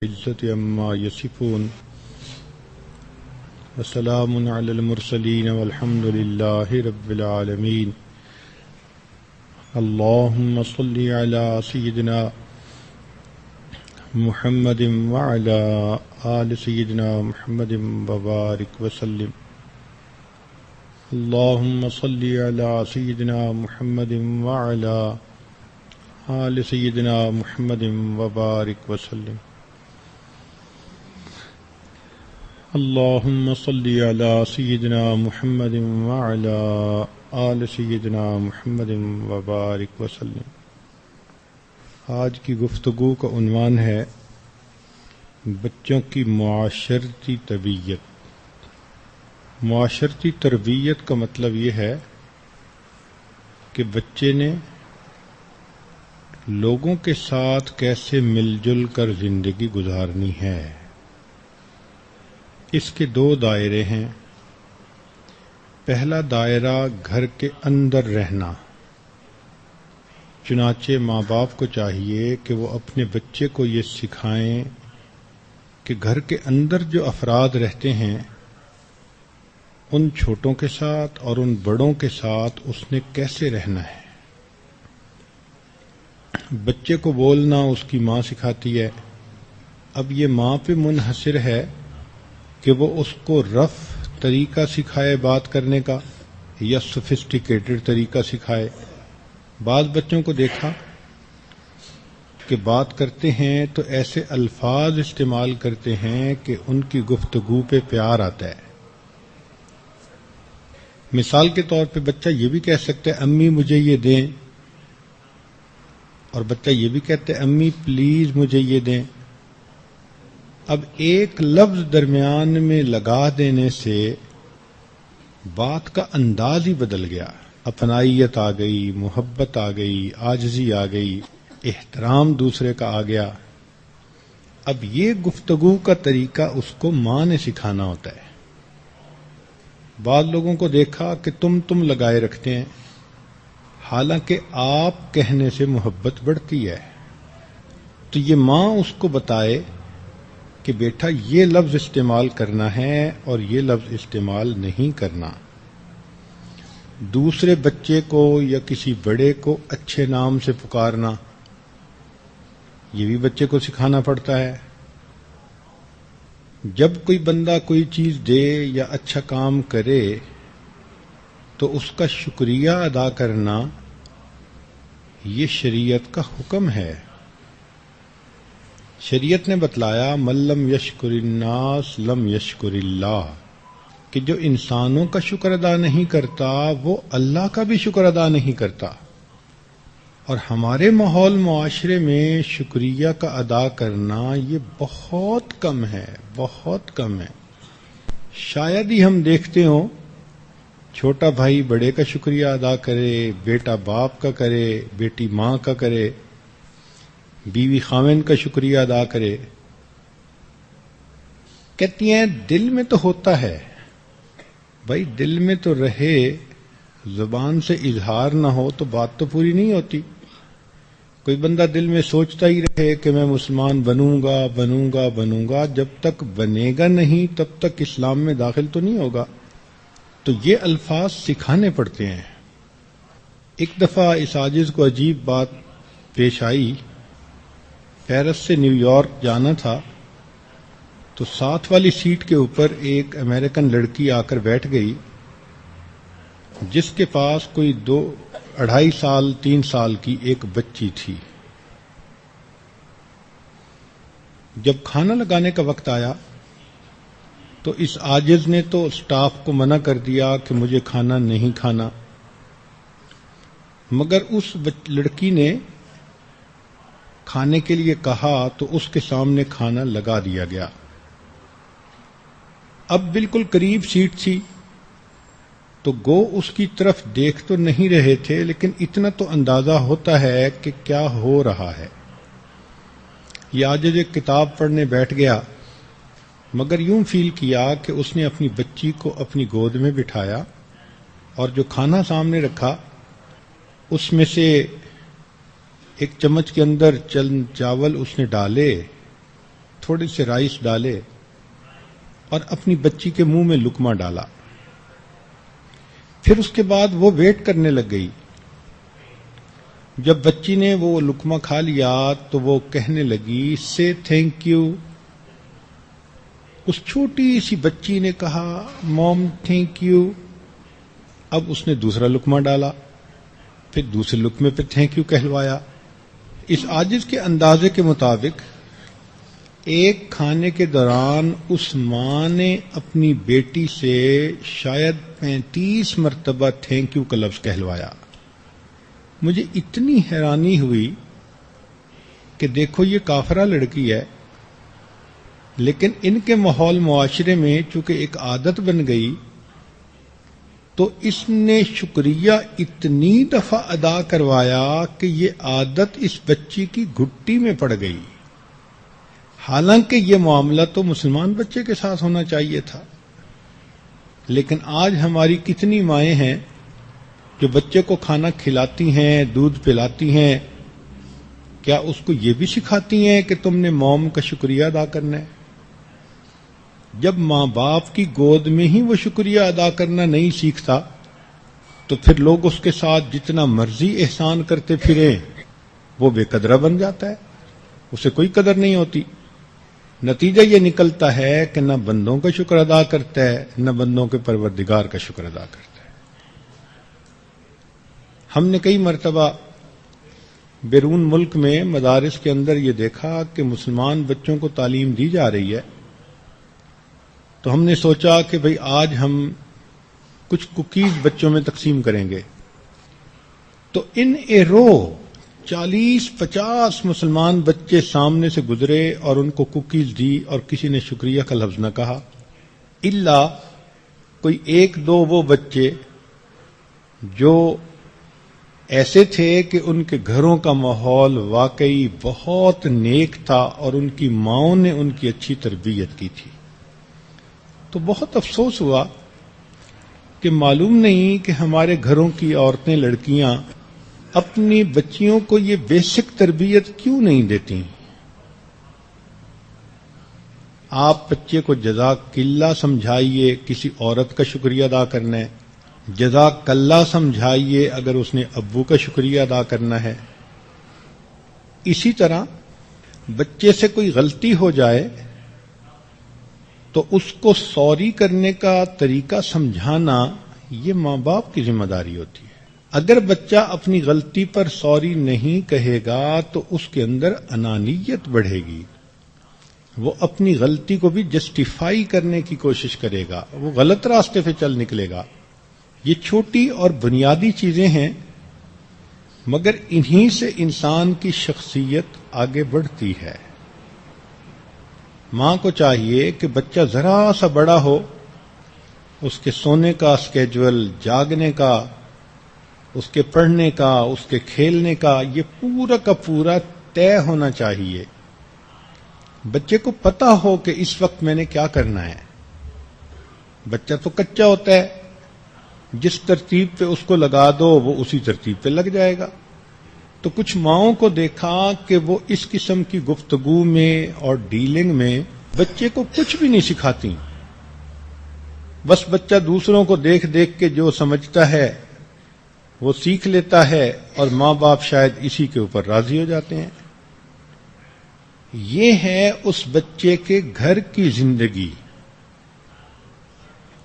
العزة عما يصفون وسلام على المرسلين والحمد لله رب العالمين. اللهم صل على سيدنا محمد وعلى آل سيدنا محمد وبارك وسلم. اللهم صل على سيدنا محمد وعلى آل سيدنا محمد وبارك وسلم. اللهم صل على سيدنا محمد وعلى آل سيدنا محمد وبارك وسلم. آج کی گفتگو کا عنوان ہے بچوں کی معاشرتی تربیت. معاشرتی تربیت کا مطلب یہ ہے کہ بچے نے لوگوں کے ساتھ کیسے مل جل کر زندگی گزارنی ہے. اس کے دو دائرے ہیں. پہلا دائرہ گھر کے اندر رہنا. چنانچہ ماں باپ کو چاہیے کہ وہ اپنے بچے کو یہ سکھائیں کہ گھر کے اندر جو افراد رہتے ہیں ان چھوٹوں کے ساتھ اور ان بڑوں کے ساتھ اس نے کیسے رہنا ہے. بچے کو بولنا اس کی ماں سکھاتی ہے. اب یہ ماں پہ منحصر ہے کہ وہ اس کو رف طریقہ سکھائے بات کرنے کا یا سوفسٹیکیٹڈ طریقہ سکھائے. بعض بچوں کو دیکھا کہ بات کرتے ہیں تو ایسے الفاظ استعمال کرتے ہیں کہ ان کی گفتگو پہ پیار آتا ہے. مثال کے طور پہ بچہ یہ بھی کہہ سکتا ہے امی مجھے یہ دیں، اور بچہ یہ بھی کہتا ہے امی پلیز مجھے یہ دیں. اب ایک لفظ درمیان میں لگا دینے سے بات کا انداز ہی بدل گیا. اپنائیت آ گئی، محبت آ گئی، عاجزی آ گئی، احترام دوسرے کا آ گیا. اب یہ گفتگو کا طریقہ اس کو ماں نے سکھانا ہوتا ہے. بعض لوگوں کو دیکھا کہ تم لگائے رکھتے ہیں، حالانکہ آپ کہنے سے محبت بڑھتی ہے. تو یہ ماں اس کو بتائے کہ بیٹا یہ لفظ استعمال کرنا ہے اور یہ لفظ استعمال نہیں کرنا. دوسرے بچے کو یا کسی بڑے کو اچھے نام سے پکارنا یہ بھی بچے کو سکھانا پڑتا ہے. جب کوئی بندہ کوئی چیز دے یا اچھا کام کرے تو اس کا شکریہ ادا کرنا یہ شریعت کا حکم ہے. شریعت نے بتلایا من لم یشکر الناس لم یشکر اللہ، کہ جو انسانوں کا شکر ادا نہیں کرتا وہ اللہ کا بھی شکر ادا نہیں کرتا. اور ہمارے ماحول معاشرے میں شکریہ کا ادا کرنا یہ بہت کم ہے، بہت کم ہے. شاید ہی ہم دیکھتے ہوں چھوٹا بھائی بڑے کا شکریہ ادا کرے، بیٹا باپ کا کرے، بیٹی ماں کا کرے، بیوی خاوند کا شکریہ ادا کرے. کہتی ہیں دل میں تو ہوتا ہے. بھائی دل میں تو رہے، زبان سے اظہار نہ ہو تو بات تو پوری نہیں ہوتی. کوئی بندہ دل میں سوچتا ہی رہے کہ میں مسلمان بنوں گا بنوں گا بنوں گا، جب تک بنے گا نہیں تب تک اسلام میں داخل تو نہیں ہوگا. تو یہ الفاظ سکھانے پڑتے ہیں. ایک دفعہ اس عاجز کو عجیب بات پیش آئی. پیرس سے نیو یارک جانا تھا تو ساتھ والی سیٹ کے اوپر ایک امریکن لڑکی آ کر بیٹھ گئی جس کے پاس کوئی 2.5 سال 3 سال کی ایک بچی تھی. جب کھانا لگانے کا وقت آیا تو اس عاجز نے تو اسٹاف کو منع کر دیا کہ مجھے کھانا نہیں کھانا، مگر اس لڑکی نے کھانے کے لیے کہا تو اس کے سامنے کھانا لگا دیا گیا. اب بالکل قریب سیٹ تھی تو گو اس کی طرف دیکھ تو نہیں رہے تھے، لیکن اتنا تو اندازہ ہوتا ہے کہ کیا ہو رہا ہے. یہ عاجز ایک کتاب پڑھنے بیٹھ گیا، مگر یوں فیل کیا کہ اس نے اپنی بچی کو اپنی گود میں بٹھایا اور جو کھانا سامنے رکھا اس میں سے ایک چمچ کے اندر چند چاول اس نے ڈالے، تھوڑے سے رائس ڈالے اور اپنی بچی کے منہ میں لقمہ ڈالا. پھر اس کے بعد وہ ویٹ کرنے لگ گئی. جب بچی نے وہ لقمہ کھا لیا تو وہ کہنے لگی سے تھینک یو. اس چھوٹی سی بچی نے کہا موم تھینک یو. اب اس نے دوسرا لقمہ ڈالا, پھر دوسرے لقمے پہ تھینک یو کہلوایا. اس عاجز کے اندازے کے مطابق ایک کھانے کے دوران اس ماں نے اپنی بیٹی سے شاید 35 مرتبہ تھینک یو کا لفظ کہلوایا. مجھے اتنی حیرانی ہوئی کہ دیکھو یہ کافرہ لڑکی ہے, لیکن ان کے ماحول معاشرے میں چونکہ ایک عادت بن گئی تو اس نے شکریہ اتنی دفعہ ادا کروایا کہ یہ عادت اس بچی کی گھٹی میں پڑ گئی. حالانکہ یہ معاملہ تو مسلمان بچے کے ساتھ ہونا چاہیے تھا, لیکن آج ہماری کتنی مائیں ہیں جو بچے کو کھانا کھلاتی ہیں, دودھ پلاتی ہیں, کیا اس کو یہ بھی سکھاتی ہیں کہ تم نے موم کا شکریہ ادا کرنا ہے؟ جب ماں باپ کی گود میں ہی وہ شکریہ ادا کرنا نہیں سیکھتا تو پھر لوگ اس کے ساتھ جتنا مرضی احسان کرتے پھریں وہ بے قدرہ بن جاتا ہے, اسے کوئی قدر نہیں ہوتی. نتیجہ یہ نکلتا ہے کہ نہ بندوں کا شکر ادا کرتا ہے نہ بندوں کے پروردگار کا شکر ادا کرتا ہے. ہم نے کئی مرتبہ بیرون ملک میں مدارس کے اندر یہ دیکھا کہ مسلمان بچوں کو تعلیم دی جا رہی ہے, تو ہم نے سوچا کہ بھئی آج ہم کچھ کوکیز بچوں میں تقسیم کریں گے. تو ان اے رو 40-50 مسلمان بچے سامنے سے گزرے اور ان کو کوکیز دی اور کسی نے شکریہ کا لفظ نہ کہا, الا کوئی 1-2 وہ بچے جو ایسے تھے کہ ان کے گھروں کا ماحول واقعی بہت نیک تھا اور ان کی ماؤں نے ان کی اچھی تربیت کی تھی. تو بہت افسوس ہوا کہ معلوم نہیں کہ ہمارے گھروں کی عورتیں, لڑکیاں اپنی بچیوں کو یہ بیسک تربیت کیوں نہیں دیتی. آپ بچے کو جزاک اللہ سمجھائیے کسی عورت کا شکریہ ادا کرنا ہے, جزاک اللہ سمجھائیے اگر اس نے ابو کا شکریہ ادا کرنا ہے. اسی طرح بچے سے کوئی غلطی ہو جائے تو اس کو سوری کرنے کا طریقہ سمجھانا یہ ماں باپ کی ذمہ داری ہوتی ہے. اگر بچہ اپنی غلطی پر سوری نہیں کہے گا تو اس کے اندر انانیت بڑھے گی, وہ اپنی غلطی کو بھی جسٹیفائی کرنے کی کوشش کرے گا, وہ غلط راستے پہ چل نکلے گا. یہ چھوٹی اور بنیادی چیزیں ہیں, مگر انہی سے انسان کی شخصیت آگے بڑھتی ہے. ماں کو چاہیے کہ بچہ ذرا سا بڑا ہو, اس کے سونے کا اسکیجول, جاگنے کا, اس کے پڑھنے کا, اس کے کھیلنے کا, یہ پورا کا پورا طے ہونا چاہیے. بچے کو پتا ہو کہ اس وقت میں نے کیا کرنا ہے. بچہ تو کچا ہوتا ہے, جس ترتیب پہ اس کو لگا دو وہ اسی ترتیب پہ لگ جائے گا. تو کچھ ماؤں کو دیکھا کہ وہ اس قسم کی گفتگو میں اور ڈیلنگ میں بچے کو کچھ بھی نہیں سکھاتی, بس بچہ دوسروں کو دیکھ دیکھ کے جو سمجھتا ہے وہ سیکھ لیتا ہے اور ماں باپ شاید اسی کے اوپر راضی ہو جاتے ہیں. یہ ہے اس بچے کے گھر کی زندگی.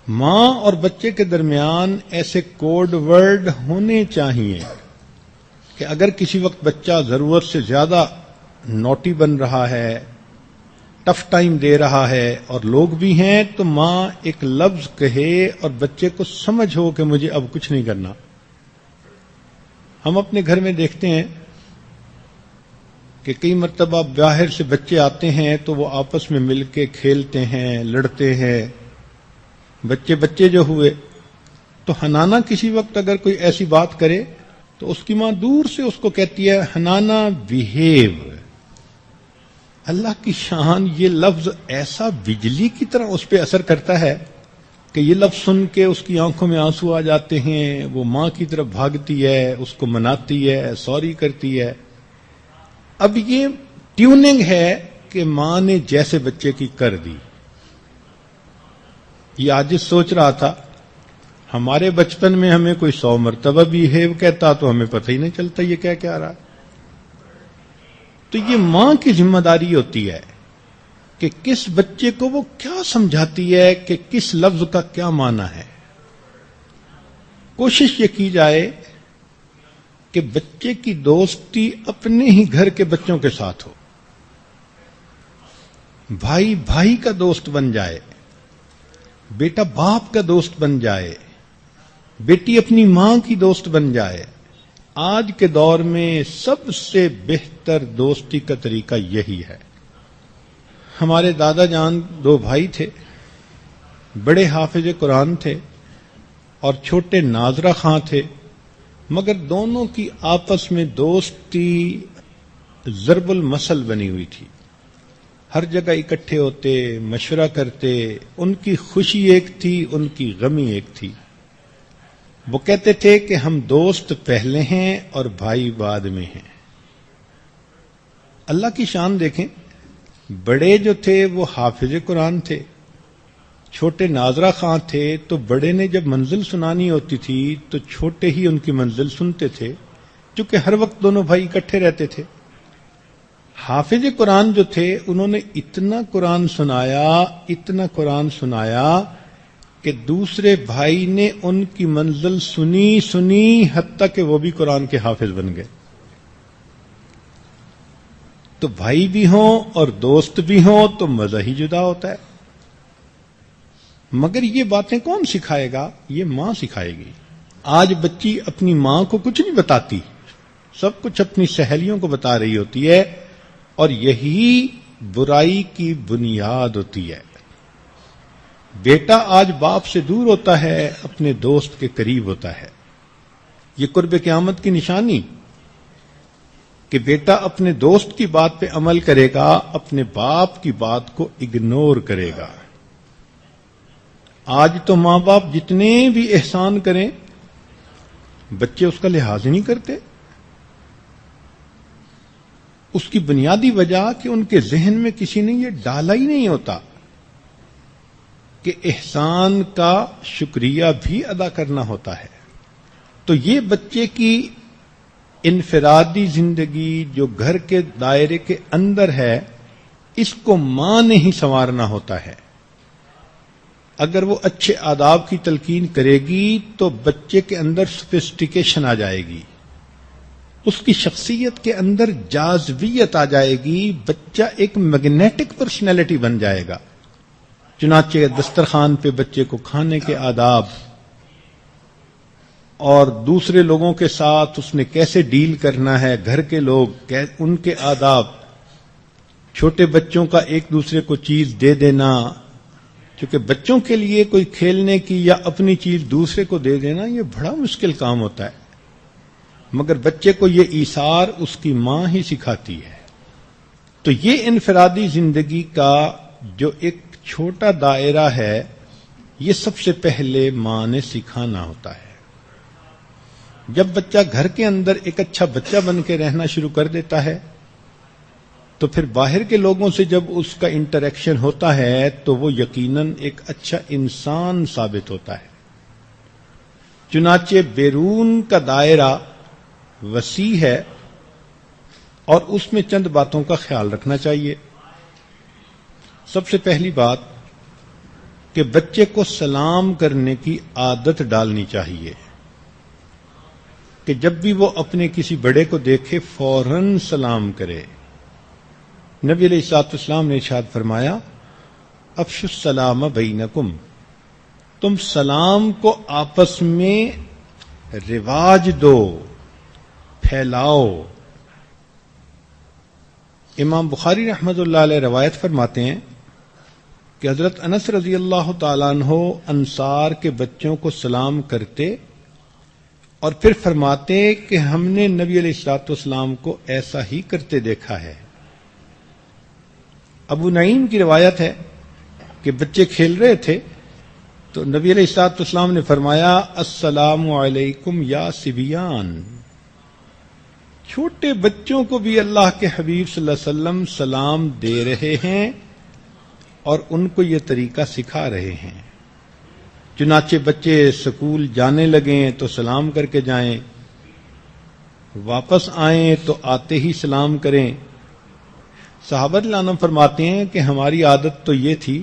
ماں اور بچے کے درمیان ایسے کوڈ ورڈ ہونے چاہیے کہ اگر کسی وقت بچہ ضرورت سے زیادہ نوٹی بن رہا ہے, ٹف ٹائم دے رہا ہے اور لوگ بھی ہیں, تو ماں ایک لفظ کہے اور بچے کو سمجھ ہو کہ مجھے اب کچھ نہیں کرنا. ہم اپنے گھر میں دیکھتے ہیں کہ کئی مرتبہ باہر سے بچے آتے ہیں تو وہ آپس میں مل کے کھیلتے ہیں, لڑتے ہیں. بچے جو ہوئے تو حنانا کسی وقت اگر کوئی ایسی بات کرے تو اس کی ماں دور سے اس کو کہتی ہے حنانا بیہیو. اللہ کی شان, یہ لفظ ایسا بجلی کی طرح اس پہ اثر کرتا ہے کہ یہ لفظ سن کے اس کی آنکھوں میں آنسو آ جاتے ہیں. وہ ماں کی طرف بھاگتی ہے, اس کو مناتی ہے, سوری کرتی ہے. اب یہ ٹیوننگ ہے کہ ماں نے جیسے بچے کی کر دی. یہ آج سوچ رہا تھا ہمارے بچپن میں ہمیں کوئی 100 مرتبہ بیہیو کہتا تو ہمیں پتہ ہی نہیں چلتا یہ کیا رہا. تو یہ ماں کی ذمہ داری ہوتی ہے کہ کس بچے کو وہ کیا سمجھاتی ہے کہ کس لفظ کا کیا معنی ہے. کوشش یہ کی جائے کہ بچے کی دوستی اپنے ہی گھر کے بچوں کے ساتھ ہو. بھائی بھائی کا دوست بن جائے، بیٹا باپ کا دوست بن جائے، بیٹی اپنی ماں کی دوست بن جائے. آج کے دور میں سب سے بہتر دوستی کا طریقہ یہی ہے. ہمارے دادا جان 2 بھائی تھے، بڑے حافظ قرآن تھے اور چھوٹے ناظرہ خاں تھے، مگر دونوں کی آپس میں دوستی ضرب المثل بنی ہوئی تھی. ہر جگہ اکٹھے ہوتے، مشورہ کرتے، ان کی خوشی ایک تھی، ان کی غمی ایک تھی. وہ کہتے تھے کہ ہم دوست پہلے ہیں اور بھائی بعد میں ہیں. اللہ کی شان دیکھیں، بڑے جو تھے وہ حافظ قرآن تھے، چھوٹے ناظرہ خاں تھے، تو بڑے نے جب منزل سنانی ہوتی تھی تو چھوٹے ہی ان کی منزل سنتے تھے، چونکہ ہر وقت دونوں بھائی اکٹھے رہتے تھے. حافظ قرآن جو تھے انہوں نے اتنا قرآن سنایا کہ دوسرے بھائی نے ان کی منزل سنی حتیٰ کہ وہ بھی قرآن کے حافظ بن گئے. تو بھائی بھی ہوں اور دوست بھی ہوں تو مزہ ہی جدا ہوتا ہے. مگر یہ باتیں کون سکھائے گا؟ یہ ماں سکھائے گی. آج بچی اپنی ماں کو کچھ نہیں بتاتی، سب کچھ اپنی سہیلیوں کو بتا رہی ہوتی ہے، اور یہی برائی کی بنیاد ہوتی ہے. بیٹا آج باپ سے دور ہوتا ہے، اپنے دوست کے قریب ہوتا ہے. یہ قرب قیامت کی نشانی کہ بیٹا اپنے دوست کی بات پہ عمل کرے گا، اپنے باپ کی بات کو اگنور کرے گا. آج تو ماں باپ جتنے بھی احسان کریں بچے اس کا لحاظ ہی نہیں کرتے. اس کی بنیادی وجہ کہ ان کے ذہن میں کسی نے یہ ڈالا ہی نہیں ہوتا کہ احسان کا شکریہ بھی ادا کرنا ہوتا ہے. تو یہ بچے کی انفرادی زندگی جو گھر کے دائرے کے اندر ہے، اس کو ماں نے ہی سنوارنا ہوتا ہے. اگر وہ اچھے آداب کی تلقین کرے گی تو بچے کے اندر سوفسٹیکیشن آ جائے گی، اس کی شخصیت کے اندر جاذبیت آ جائے گی، بچہ ایک میگنیٹک پرسنالٹی بن جائے گا. چنانچہ دسترخوان پہ بچے کو کھانے کے آداب اور دوسرے لوگوں کے ساتھ اس نے کیسے ڈیل کرنا ہے، گھر کے لوگ ان کے آداب، چھوٹے بچوں کا ایک دوسرے کو چیز دے دینا، کیونکہ بچوں کے لیے کوئی کھیلنے کی یا اپنی چیز دوسرے کو دے دینا یہ بڑا مشکل کام ہوتا ہے، مگر بچے کو یہ ایثار اس کی ماں ہی سکھاتی ہے. تو یہ انفرادی زندگی کا جو ایک چھوٹا دائرہ ہے، یہ سب سے پہلے ماں نے سکھانا ہوتا ہے. جب بچہ گھر کے اندر ایک اچھا بچہ بن کے رہنا شروع کر دیتا ہے تو پھر باہر کے لوگوں سے جب اس کا انٹریکشن ہوتا ہے تو وہ یقیناً ایک اچھا انسان ثابت ہوتا ہے. چنانچہ بیرون کا دائرہ وسیع ہے اور اس میں چند باتوں کا خیال رکھنا چاہیے. سب سے پہلی بات کہ بچے کو سلام کرنے کی عادت ڈالنی چاہیے کہ جب بھی وہ اپنے کسی بڑے کو دیکھے فوراً سلام کرے. نبی علیہ الصلوۃ والسلام نے ارشاد فرمایا افشوا السلام بینکم، تم سلام کو آپس میں رواج دو، پھیلاؤ. امام بخاری رحمۃ اللہ علیہ روایت فرماتے ہیں کہ حضرت انس رضی اللہ تعالیٰ عنہ انصار کے بچوں کو سلام کرتے اور پھر فرماتے کہ ہم نے نبی علیہ الصلوۃ والسلام کو ایسا ہی کرتے دیکھا ہے. ابو نعیم کی روایت ہے کہ بچے کھیل رہے تھے تو نبی علیہ الصلوۃ والسلام نے فرمایا السلام علیکم یا صبیان، چھوٹے بچوں کو بھی اللہ کے حبیب صلی اللہ علیہ وسلم سلام دے رہے ہیں اور ان کو یہ طریقہ سکھا رہے ہیں. چنانچہ بچے سکول جانے لگیں تو سلام کر کے جائیں، واپس آئیں تو آتے ہی سلام کریں. صحابہ رضی اللہ عنہم فرماتے ہیں کہ ہماری عادت تو یہ تھی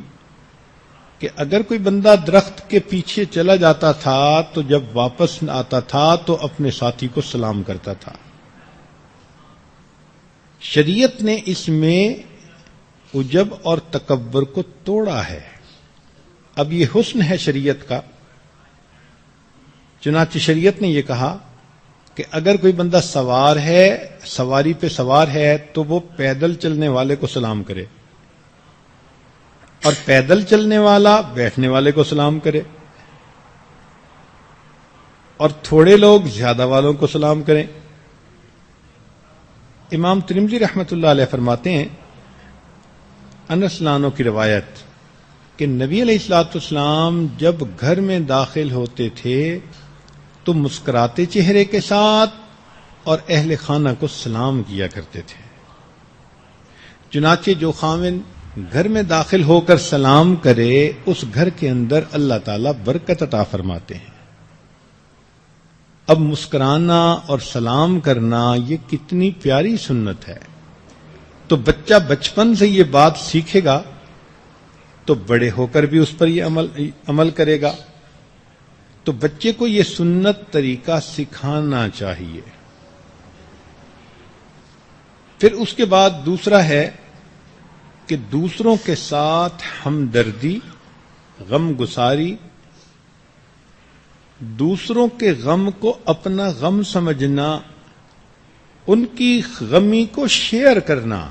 کہ اگر کوئی بندہ درخت کے پیچھے چلا جاتا تھا تو جب واپس آتا تھا تو اپنے ساتھی کو سلام کرتا تھا. شریعت نے اس میں عجب اور تکبر کو توڑا ہے. اب یہ حسن ہے شریعت کا. چنانچہ شریعت نے یہ کہا کہ اگر کوئی بندہ سوار ہے، سواری پہ سوار ہے، تو وہ پیدل چلنے والے کو سلام کرے، اور پیدل چلنے والا بیٹھنے والے کو سلام کرے، اور تھوڑے لوگ زیادہ والوں کو سلام کریں. امام ترمذی رحمۃ اللہ علیہ فرماتے ہیں، انس لانو کی روایت، کہ نبی علیہ الصلوۃ والسلام جب گھر میں داخل ہوتے تھے تو مسکراتے چہرے کے ساتھ اور اہل خانہ کو سلام کیا کرتے تھے. چنانچہ جو خاوند گھر میں داخل ہو کر سلام کرے اس گھر کے اندر اللہ تعالیٰ برکت عطا فرماتے ہیں. اب مسکرانا اور سلام کرنا یہ کتنی پیاری سنت ہے. تو بچہ بچپن سے یہ بات سیکھے گا تو بڑے ہو کر بھی اس پر یہ عمل کرے گا. تو بچے کو یہ سنت طریقہ سکھانا چاہیے. پھر اس کے بعد دوسرا ہے کہ دوسروں کے ساتھ ہمدردی، غم گساری، دوسروں کے غم کو اپنا غم سمجھنا، ان کی غمی کو شیئر کرنا،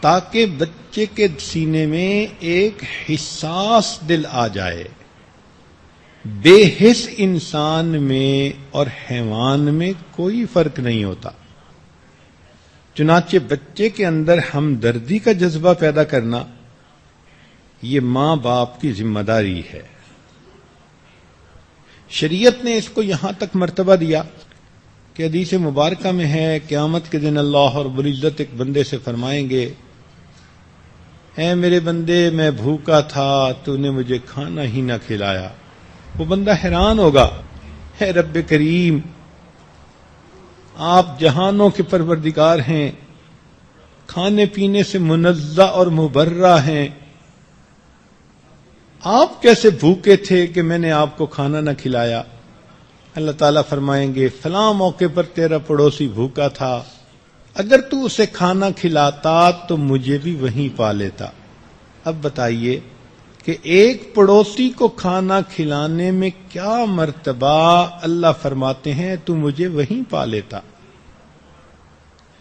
تاکہ بچے کے سینے میں ایک حساس دل آ جائے. بے حس انسان میں اور حیوان میں کوئی فرق نہیں ہوتا. چنانچہ بچے کے اندر ہمدردی کا جذبہ پیدا کرنا یہ ماں باپ کی ذمہ داری ہے. شریعت نے اس کو یہاں تک مرتبہ دیا کہ حدیث مبارکہ میں ہے، قیامت کے دن اللہ رب العزت ایک بندے سے فرمائیں گے، اے میرے بندے، میں بھوکا تھا، تو نے مجھے کھانا ہی نہ کھلایا. وہ بندہ حیران ہوگا، اے رب کریم، آپ جہانوں کے پروردگار ہیں، کھانے پینے سے منزہ اور مبرہ ہیں، آپ کیسے بھوکے تھے کہ میں نے آپ کو کھانا نہ کھلایا؟ اللہ تعالیٰ فرمائیں گے، فلاں موقع پر تیرا پڑوسی بھوکا تھا، اگر تو اسے کھانا کھلاتا تو مجھے بھی وہیں پا لیتا. اب بتائیے کہ ایک پڑوسی کو کھانا کھلانے میں کیا مرتبہ اللہ فرماتے ہیں تو مجھے وہیں پا لیتا.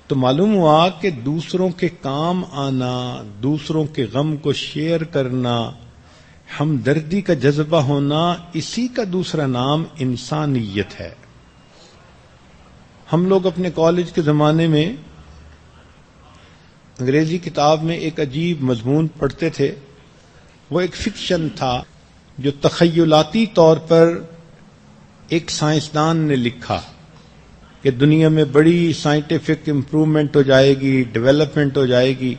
تو معلوم ہوا کہ دوسروں کے کام آنا، دوسروں کے غم کو شیئر کرنا، ہمدردی کا جذبہ ہونا، اسی کا دوسرا نام انسانیت ہے. ہم لوگ اپنے کالج کے زمانے میں انگریزی کتاب میں ایک عجیب مضمون پڑھتے تھے. وہ ایک فکشن تھا جو تخیلاتی طور پر ایک سائنسدان نے لکھا کہ دنیا میں بڑی سائنٹیفک امپروومنٹ ہو جائے گی، ڈیولپمنٹ ہو جائے گی،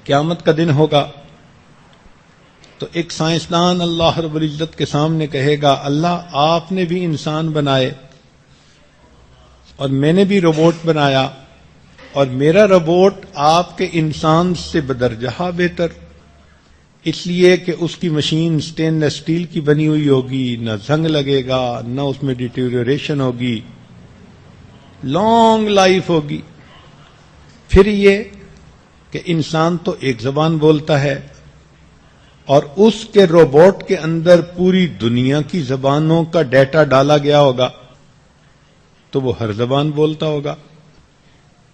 قیامت کا دن ہوگا. تو ایک سائنسدان اللہ رب العزت کے سامنے کہے گا، اللہ آپ نے بھی انسان بنائے اور میں نے بھی روبوٹ بنایا، اور میرا روبوٹ آپ کے انسان سے بدرجہ بہتر، اس لیے کہ اس کی مشین سٹین لیس اسٹیل کی بنی ہوئی ہوگی، نہ زنگ لگے گا، نہ اس میں ڈیٹیریوریشن ہوگی، لانگ لائف ہوگی. پھر یہ کہ انسان تو ایک زبان بولتا ہے اور اس کے روبوٹ کے اندر پوری دنیا کی زبانوں کا ڈیٹا ڈالا گیا ہوگا تو وہ ہر زبان بولتا ہوگا.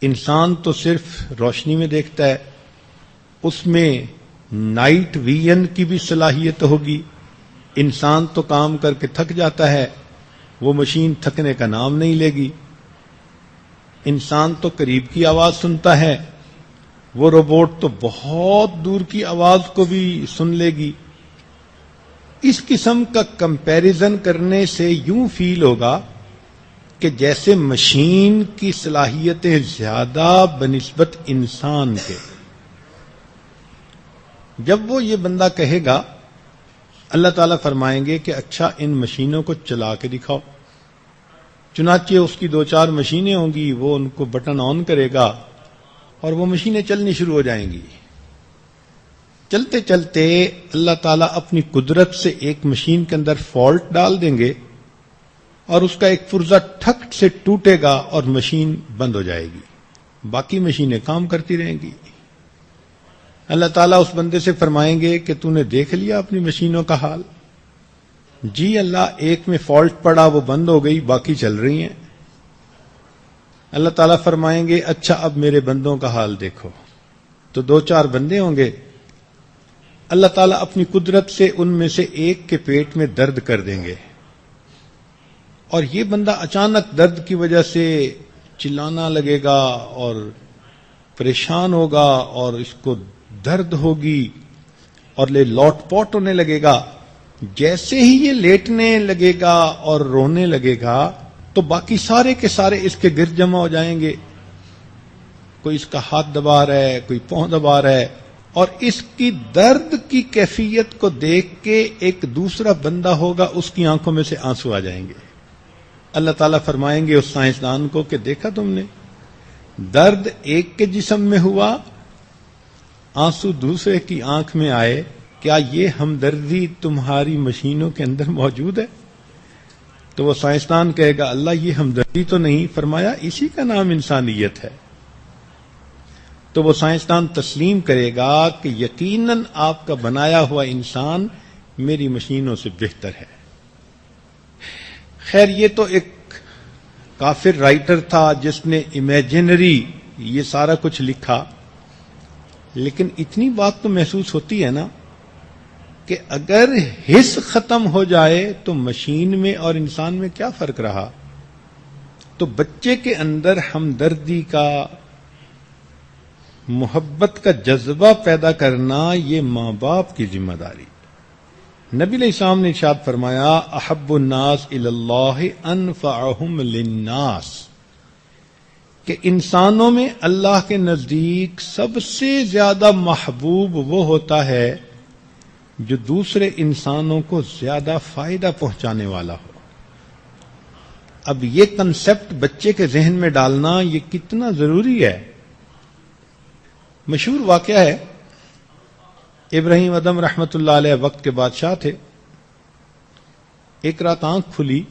انسان تو صرف روشنی میں دیکھتا ہے، اس میں نائٹ ویژن کی بھی صلاحیت ہوگی. انسان تو کام کر کے تھک جاتا ہے، وہ مشین تھکنے کا نام نہیں لے گی. انسان تو قریب کی آواز سنتا ہے، وہ روبوٹ تو بہت دور کی آواز کو بھی سن لے گی. اس قسم کا کمپیریزن کرنے سے یوں فیل ہوگا کہ جیسے مشین کی صلاحیتیں زیادہ بنسبت انسان کے. جب وہ یہ بندہ کہے گا اللہ تعالیٰ فرمائیں گے کہ اچھا ان مشینوں کو چلا کے دکھاؤ. چنانچہ اس کی 2-4 مشینیں ہوں گی، وہ ان کو بٹن آن کرے گا اور وہ مشینیں چلنی شروع ہو جائیں گی. چلتے چلتے اللہ تعالیٰ اپنی قدرت سے ایک مشین کے اندر فالٹ ڈال دیں گے اور اس کا ایک پرزہ ٹھک سے ٹوٹے گا اور مشین بند ہو جائے گی. باقی مشینیں کام کرتی رہیں گی. اللہ تعالیٰ اس بندے سے فرمائیں گے کہ تو نے دیکھ لیا اپنی مشینوں کا حال؟ جی اللہ، ایک میں فالٹ پڑا، وہ بند ہو گئی، باقی چل رہی ہیں. اللہ تعالیٰ فرمائیں گے اچھا اب میرے بندوں کا حال دیکھو. تو 2-4 بندے ہوں گے، اللہ تعالیٰ اپنی قدرت سے ان میں سے ایک کے پیٹ میں درد کر دیں گے اور یہ بندہ اچانک درد کی وجہ سے چلانا لگے گا اور پریشان ہوگا اور اس کو درد ہوگی اور لوٹ پوٹ ہونے لگے گا. جیسے ہی یہ لیٹنے لگے گا اور رونے لگے گا تو باقی سارے کے سارے اس کے گرد جمع ہو جائیں گے. کوئی اس کا ہاتھ دبا رہا ہے، کوئی پاؤں دبا رہا ہے، اور اس کی درد کی کیفیت کو دیکھ کے ایک دوسرا بندہ ہوگا، اس کی آنکھوں میں سے آنسو آ جائیں گے. اللہ تعالیٰ فرمائیں گے اس سائنسدان کو کہ دیکھا تم نے، درد ایک کے جسم میں ہوا، آنسو دوسرے کی آنکھ میں آئے، کیا یہ ہمدردی تمہاری مشینوں کے اندر موجود ہے؟ تو وہ سائنسدان کہے گا اللہ یہ ہمدردی تو نہیں. فرمایا اسی کا نام انسانیت ہے. تو وہ سائنسدان تسلیم کرے گا کہ یقیناً آپ کا بنایا ہوا انسان میری مشینوں سے بہتر ہے. خیر یہ تو ایک کافر رائٹر تھا جس نے امیجنری یہ سارا کچھ لکھا، لیکن اتنی بات تو محسوس ہوتی ہے نا کہ اگر حس ختم ہو جائے تو مشین میں اور انسان میں کیا فرق رہا؟ تو بچے کے اندر ہمدردی کا، محبت کا جذبہ پیدا کرنا یہ ماں باپ کی ذمہ داری. نبی علیہ السلام نے ارشاد فرمایا احب الناس الی اللہ انفعہم للناس، کہ انسانوں میں اللہ کے نزدیک سب سے زیادہ محبوب وہ ہوتا ہے جو دوسرے انسانوں کو زیادہ فائدہ پہنچانے والا ہو. اب یہ کنسپٹ بچے کے ذہن میں ڈالنا یہ کتنا ضروری ہے. مشہور واقعہ ہے، ابراہیم ادم رحمت اللہ علیہ وقت کے بادشاہ تھے. ایک رات آنکھ کھلی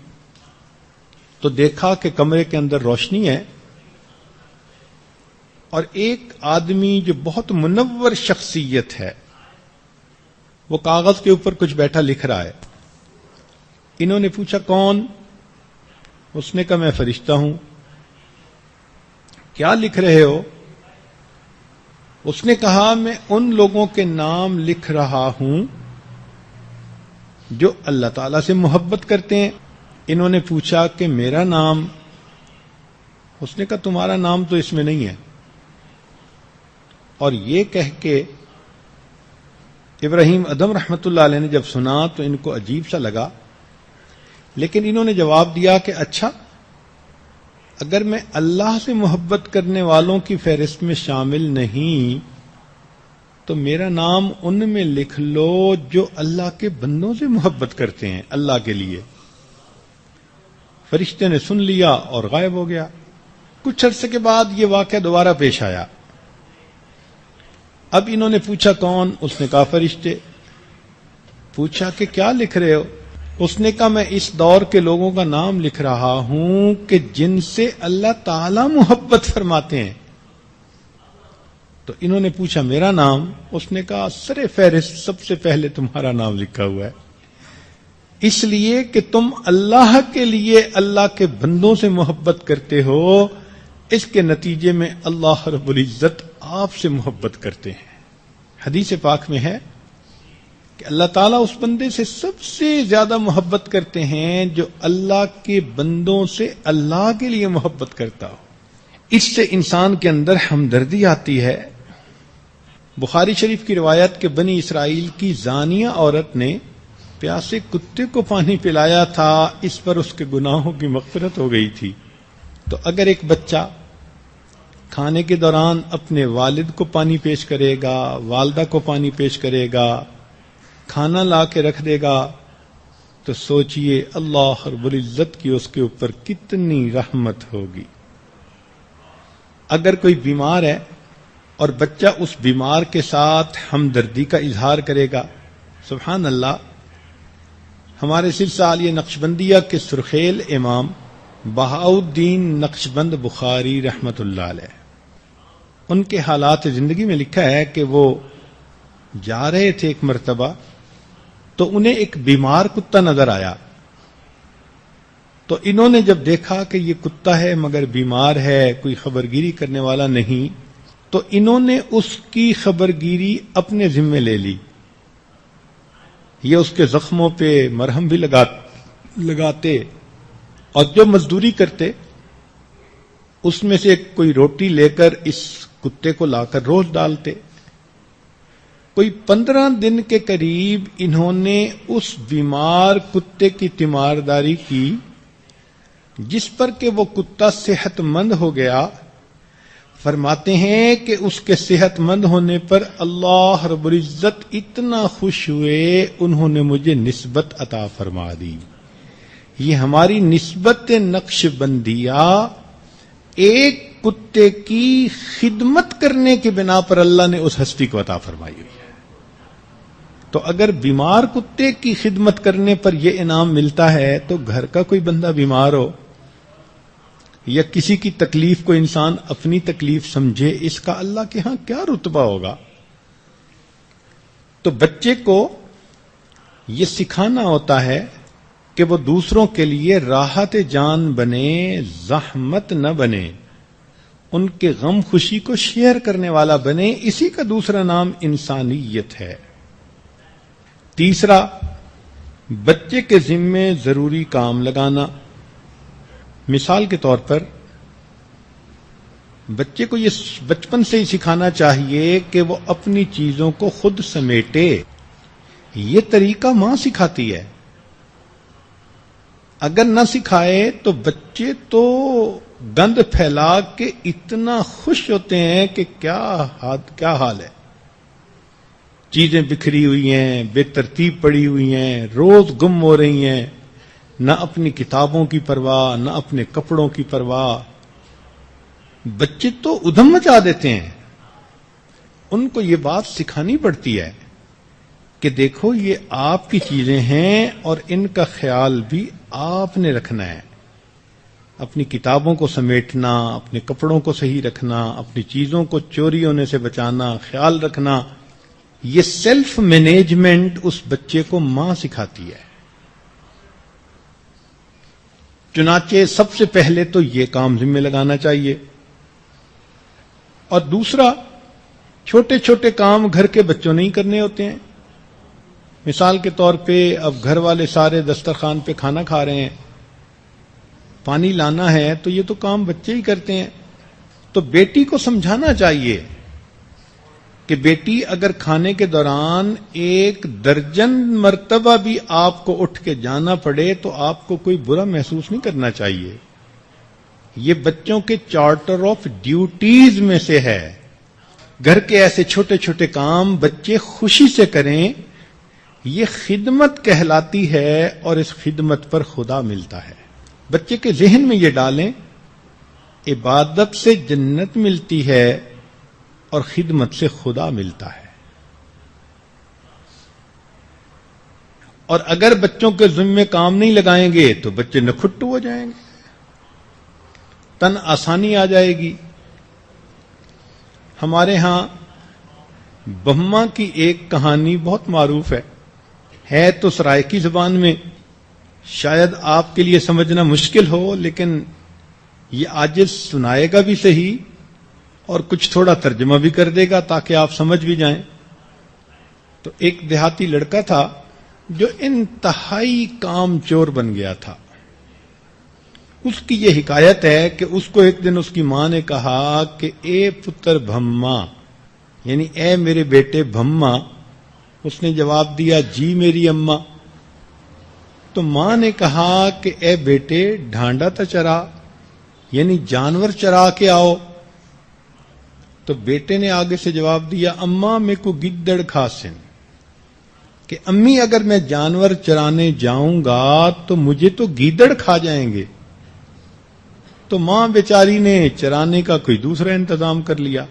تو دیکھا کہ کمرے کے اندر روشنی ہے اور ایک آدمی جو بہت منور شخصیت ہے وہ کاغذ کے اوپر کچھ بیٹھا لکھ رہا ہے. انہوں نے پوچھا کون؟ اس نے کہا میں فرشتہ ہوں. کیا لکھ رہے ہو؟ اس نے کہا میں ان لوگوں کے نام لکھ رہا ہوں جو اللہ تعالی سے محبت کرتے ہیں. انہوں نے پوچھا کہ میرا نام؟ اس نے کہا تمہارا نام تو اس میں نہیں ہے. اور یہ کہہ کے ابراہیم ادم رحمت اللہ علیہ نے جب سنا تو ان کو عجیب سا لگا، لیکن انہوں نے جواب دیا کہ اچھا اگر میں اللہ سے محبت کرنے والوں کی فہرست میں شامل نہیں تو میرا نام ان میں لکھ لو جو اللہ کے بندوں سے محبت کرتے ہیں اللہ کے لیے. فرشتے نے سن لیا اور غائب ہو گیا. کچھ عرصے کے بعد یہ واقعہ دوبارہ پیش آیا. اب انہوں نے پوچھا کون؟ اس نے کہا فرشتے. پوچھا کہ کیا لکھ رہے ہو؟ اس نے کہا میں اس دور کے لوگوں کا نام لکھ رہا ہوں کہ جن سے اللہ تعالی محبت فرماتے ہیں. تو انہوں نے پوچھا میرا نام؟ اس نے کہا سر فہرست سب سے پہلے تمہارا نام لکھا ہوا ہے، اس لیے کہ تم اللہ کے لیے اللہ کے بندوں سے محبت کرتے ہو، اس کے نتیجے میں اللہ رب العزت آپ سے محبت کرتے ہیں. حدیث پاک میں ہے کہ اللہ تعالیٰ اس بندے سے سب سے زیادہ محبت کرتے ہیں جو اللہ کے بندوں سے اللہ کے لیے محبت کرتا ہو. اس سے انسان کے اندر ہمدردی آتی ہے. بخاری شریف کی روایت کہ بنی اسرائیل کی زانیہ عورت نے پیاسے کتے کو پانی پلایا تھا، اس پر اس کے گناہوں کی مغفرت ہو گئی تھی۔ تو اگر ایک بچہ کھانے کے دوران اپنے والد کو پانی پیش کرے گا، والدہ کو پانی پیش کرے گا، کھانا لا کے رکھ دے گا، تو سوچئے اللہ رب العزت کی اس کے اوپر کتنی رحمت ہوگی۔ اگر کوئی بیمار ہے اور بچہ اس بیمار کے ساتھ ہمدردی کا اظہار کرے گا، سبحان اللہ، ہمارے سلسلہ عالیہ نقشبندیہ کے سرخیل امام بہاؤالدین نقشبند بخاری رحمت اللہ علیہ، ان کے حالات زندگی میں لکھا ہے کہ وہ جا رہے تھے ایک مرتبہ، تو انہیں ایک بیمار کتا نظر آیا۔ تو انہوں نے جب دیکھا کہ یہ کتا ہے مگر بیمار ہے، کوئی خبرگیری کرنے والا نہیں، تو انہوں نے اس کی خبرگیری اپنے ذمے لے لی۔ یہ اس کے زخموں پہ مرہم بھی لگاتے اور جو مزدوری کرتے اس میں سے کوئی روٹی لے کر اس کتے کو لا کر روز ڈالتے۔ کوئی 15 دن کے قریب انہوں نے اس بیمار کتے کی تیمارداری کی، جس پر کہ وہ کتا صحت مند ہو گیا۔ فرماتے ہیں کہ اس کے صحت مند ہونے پر اللہ رب العزت اتنا خوش ہوئے، انہوں نے مجھے نسبت عطا فرما دی۔ یہ ہماری نسبت نقش بندیہ ایک کتے کی خدمت کرنے کی بنا پر اللہ نے اس ہستی کو عطا فرمائی ہوئی ہے۔ تو اگر بیمار کتے کی خدمت کرنے پر یہ انعام ملتا ہے تو گھر کا کوئی بندہ بیمار ہو یا کسی کی تکلیف کو انسان اپنی تکلیف سمجھے، اس کا اللہ کے ہاں کیا رتبہ ہوگا۔ تو بچے کو یہ سکھانا ہوتا ہے کہ وہ دوسروں کے لیے راحت جان بنے، زحمت نہ بنے، ان کے غم خوشی کو شیئر کرنے والا بنے۔ اسی کا دوسرا نام انسانیت ہے۔ تیسرا، بچے کے ذمے ضروری کام لگانا۔ مثال کے طور پر بچے کو یہ بچپن سے ہی سکھانا چاہیے کہ وہ اپنی چیزوں کو خود سمیٹے۔ یہ طریقہ ماں سکھاتی ہے۔ اگر نہ سکھائے تو بچے تو گند پھیلا کے اتنا خوش ہوتے ہیں کہ کیا حال ہے، چیزیں بکھری ہوئی ہیں، بے ترتیب پڑی ہوئی ہیں، روز گم ہو رہی ہیں، نہ اپنی کتابوں کی پرواہ، نہ اپنے کپڑوں کی پرواہ۔ بچے تو ادھم مچا دیتے ہیں۔ ان کو یہ بات سکھانی پڑتی ہے کہ دیکھو یہ آپ کی چیزیں ہیں اور ان کا خیال بھی آپ نے رکھنا ہے۔ اپنی کتابوں کو سمیٹنا، اپنے کپڑوں کو صحیح رکھنا، اپنی چیزوں کو چوری ہونے سے بچانا، خیال رکھنا، یہ سیلف مینجمنٹ اس بچے کو ماں سکھاتی ہے۔ چنانچہ سب سے پہلے تو یہ کام ذمہ لگانا چاہیے۔ اور دوسرا، چھوٹے چھوٹے کام گھر کے بچوں نے ہی کرنے ہوتے ہیں۔ مثال کے طور پہ اب گھر والے سارے دسترخوان پہ کھانا کھا رہے ہیں، پانی لانا ہے تو یہ تو کام بچے ہی کرتے ہیں۔ تو بیٹی کو سمجھانا چاہیے کہ بیٹی اگر کھانے کے دوران 1 درجن مرتبہ بھی آپ کو اٹھ کے جانا پڑے تو آپ کو کوئی برا محسوس نہیں کرنا چاہیے۔ یہ بچوں کے چارٹر آف ڈیوٹیز میں سے ہے۔ گھر کے ایسے چھوٹے چھوٹے کام بچے خوشی سے کریں، یہ خدمت کہلاتی ہے اور اس خدمت پر خدا ملتا ہے۔ بچے کے ذہن میں یہ ڈالیں، عبادت سے جنت ملتی ہے اور خدمت سے خدا ملتا ہے۔ اور اگر بچوں کے ذمے کام نہیں لگائیں گے تو بچے نکھٹو ہو جائیں گے، تن آسانی آ جائے گی۔ ہمارے ہاں بہما کی ایک کہانی بہت معروف ہے تو سرائکی زبان میں، شاید آپ کے لیے سمجھنا مشکل ہو، لیکن یہ عاجز سنائے گا بھی صحیح اور کچھ تھوڑا ترجمہ بھی کر دے گا تاکہ آپ سمجھ بھی جائیں۔ تو ایک دیہاتی لڑکا تھا جو انتہائی کام چور بن گیا تھا۔ اس کی یہ حکایت ہے کہ اس کو ایک دن اس کی ماں نے کہا کہ اے پتر بھما، یعنی اے میرے بیٹے بھما۔ اس نے جواب دیا، جی میری اماں۔ تو ماں نے کہا کہ اے بیٹے ڈھانڈا تا چرا، یعنی جانور چرا کے آؤ. تو بیٹے نے آگے سے جواب دیا اماں میں کو گدڑ کھاسن، کہ امی اگر میں جانور چرانے جاؤں گا تو مجھے تو گیدڑ کھا جائیں گے. تو ماں بیچاری نے چرانے کا کوئی دوسرا انتظام کر لیا.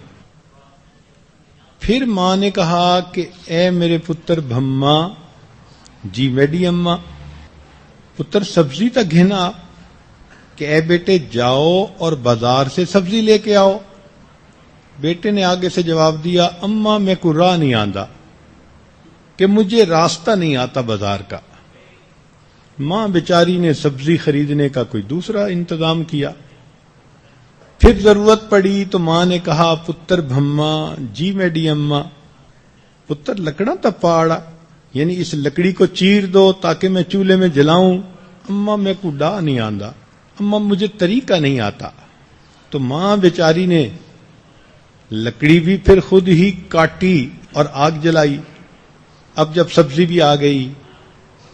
پھر ماں نے کہا کہ اے میرے پتر بھما، جی میڈی اماں، پتر سبزی تا گھنا، کہ اے بیٹے جاؤ اور بازار سے سبزی لے کے آؤ. بیٹے نے آگے سے جواب دیا اماں میں کو راہ نہیں آندا، کہ مجھے راستہ نہیں آتا بازار کا. ماں بیچاری نے سبزی خریدنے کا کوئی دوسرا انتظام کیا. پھر ضرورت پڑی تو ماں نے کہا پتر بھما، جی میڈی اماں، پتر لکڑا تا پاڑا، یعنی اس لکڑی کو چیر دو تاکہ میں چولہے میں جلاؤں. اماں میں کو ڈا نہیں آندا، اماں مجھے طریقہ نہیں آتا. تو ماں بیچاری نے لکڑی بھی پھر خود ہی کاٹی اور آگ جلائی. اب جب سبزی بھی آ گئی،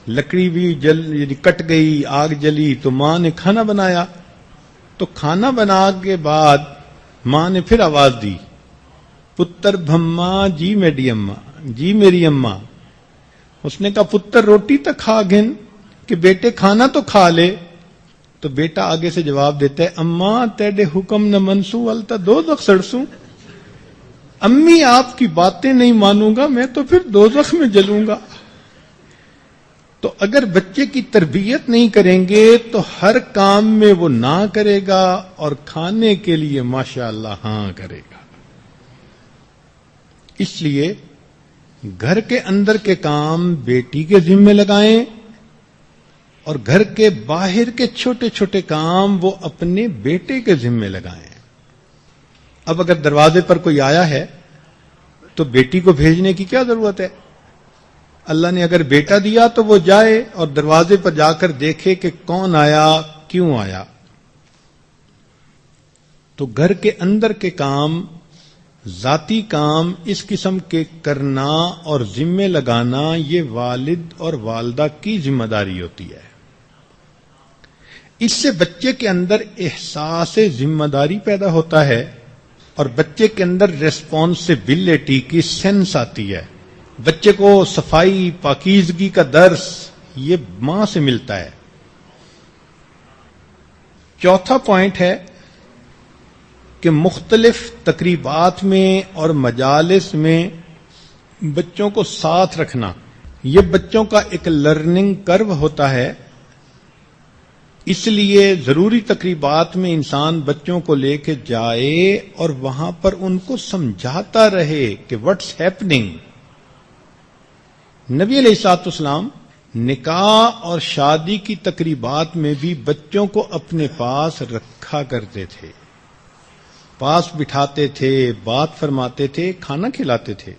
لکڑی بھی یعنی کٹ گئی، آگ جلی، تو ماں نے کھانا بنایا. تو کھانا بنا کے بعد ماں نے پھر آواز دی پتر بھما، جی میڈی اماں، جی میری اماں. اس نے کہا پتر روٹی تک کھا گھن، کہ بیٹے کھانا تو کھا لے. تو بیٹا آگے سے جواب دیتا ہے اماں تیرے حکم نہ منسو التا دوزخ سڑسوں. امی آپ کی باتیں نہیں مانوں گا میں تو پھر دوزخ میں جلوں گا. تو اگر بچے کی تربیت نہیں کریں گے تو ہر کام میں وہ نہ کرے گا اور کھانے کے لیے ماشاءاللہ ہاں کرے گا. اس لیے گھر کے اندر کے کام بیٹی کے ذمہ لگائیں اور گھر کے باہر کے چھوٹے چھوٹے کام وہ اپنے بیٹے کے ذمہ لگائیں. اب اگر دروازے پر کوئی آیا ہے تو بیٹی کو بھیجنے کی کیا ضرورت ہے؟ اللہ نے اگر بیٹا دیا تو وہ جائے اور دروازے پر جا کر دیکھے کہ کون آیا، کیوں آیا. تو گھر کے اندر کے کام، ذاتی کام اس قسم کے کرنا اور ذمہ لگانا یہ والد اور والدہ کی ذمہ داری ہوتی ہے. اس سے بچے کے اندر احساس ذمہ داری پیدا ہوتا ہے اور بچے کے اندر ریسپانسبلٹی کی سینس آتی ہے. بچے کو صفائی پاکیزگی کا درس یہ ماں سے ملتا ہے. چوتھا پوائنٹ ہے کہ مختلف تقریبات میں اور مجالس میں بچوں کو ساتھ رکھنا یہ بچوں کا ایک لرننگ کرو ہوتا ہے. اس لیے ضروری تقریبات میں انسان بچوں کو لے کے جائے اور وہاں پر ان کو سمجھاتا رہے کہ واٹس ہیپننگ. نبی علیہ الصلوۃ والسلام نکاح اور شادی کی تقریبات میں بھی بچوں کو اپنے پاس رکھا کرتے تھے، پاس بٹھاتے تھے، بات فرماتے تھے، کھانا کھلاتے تھے.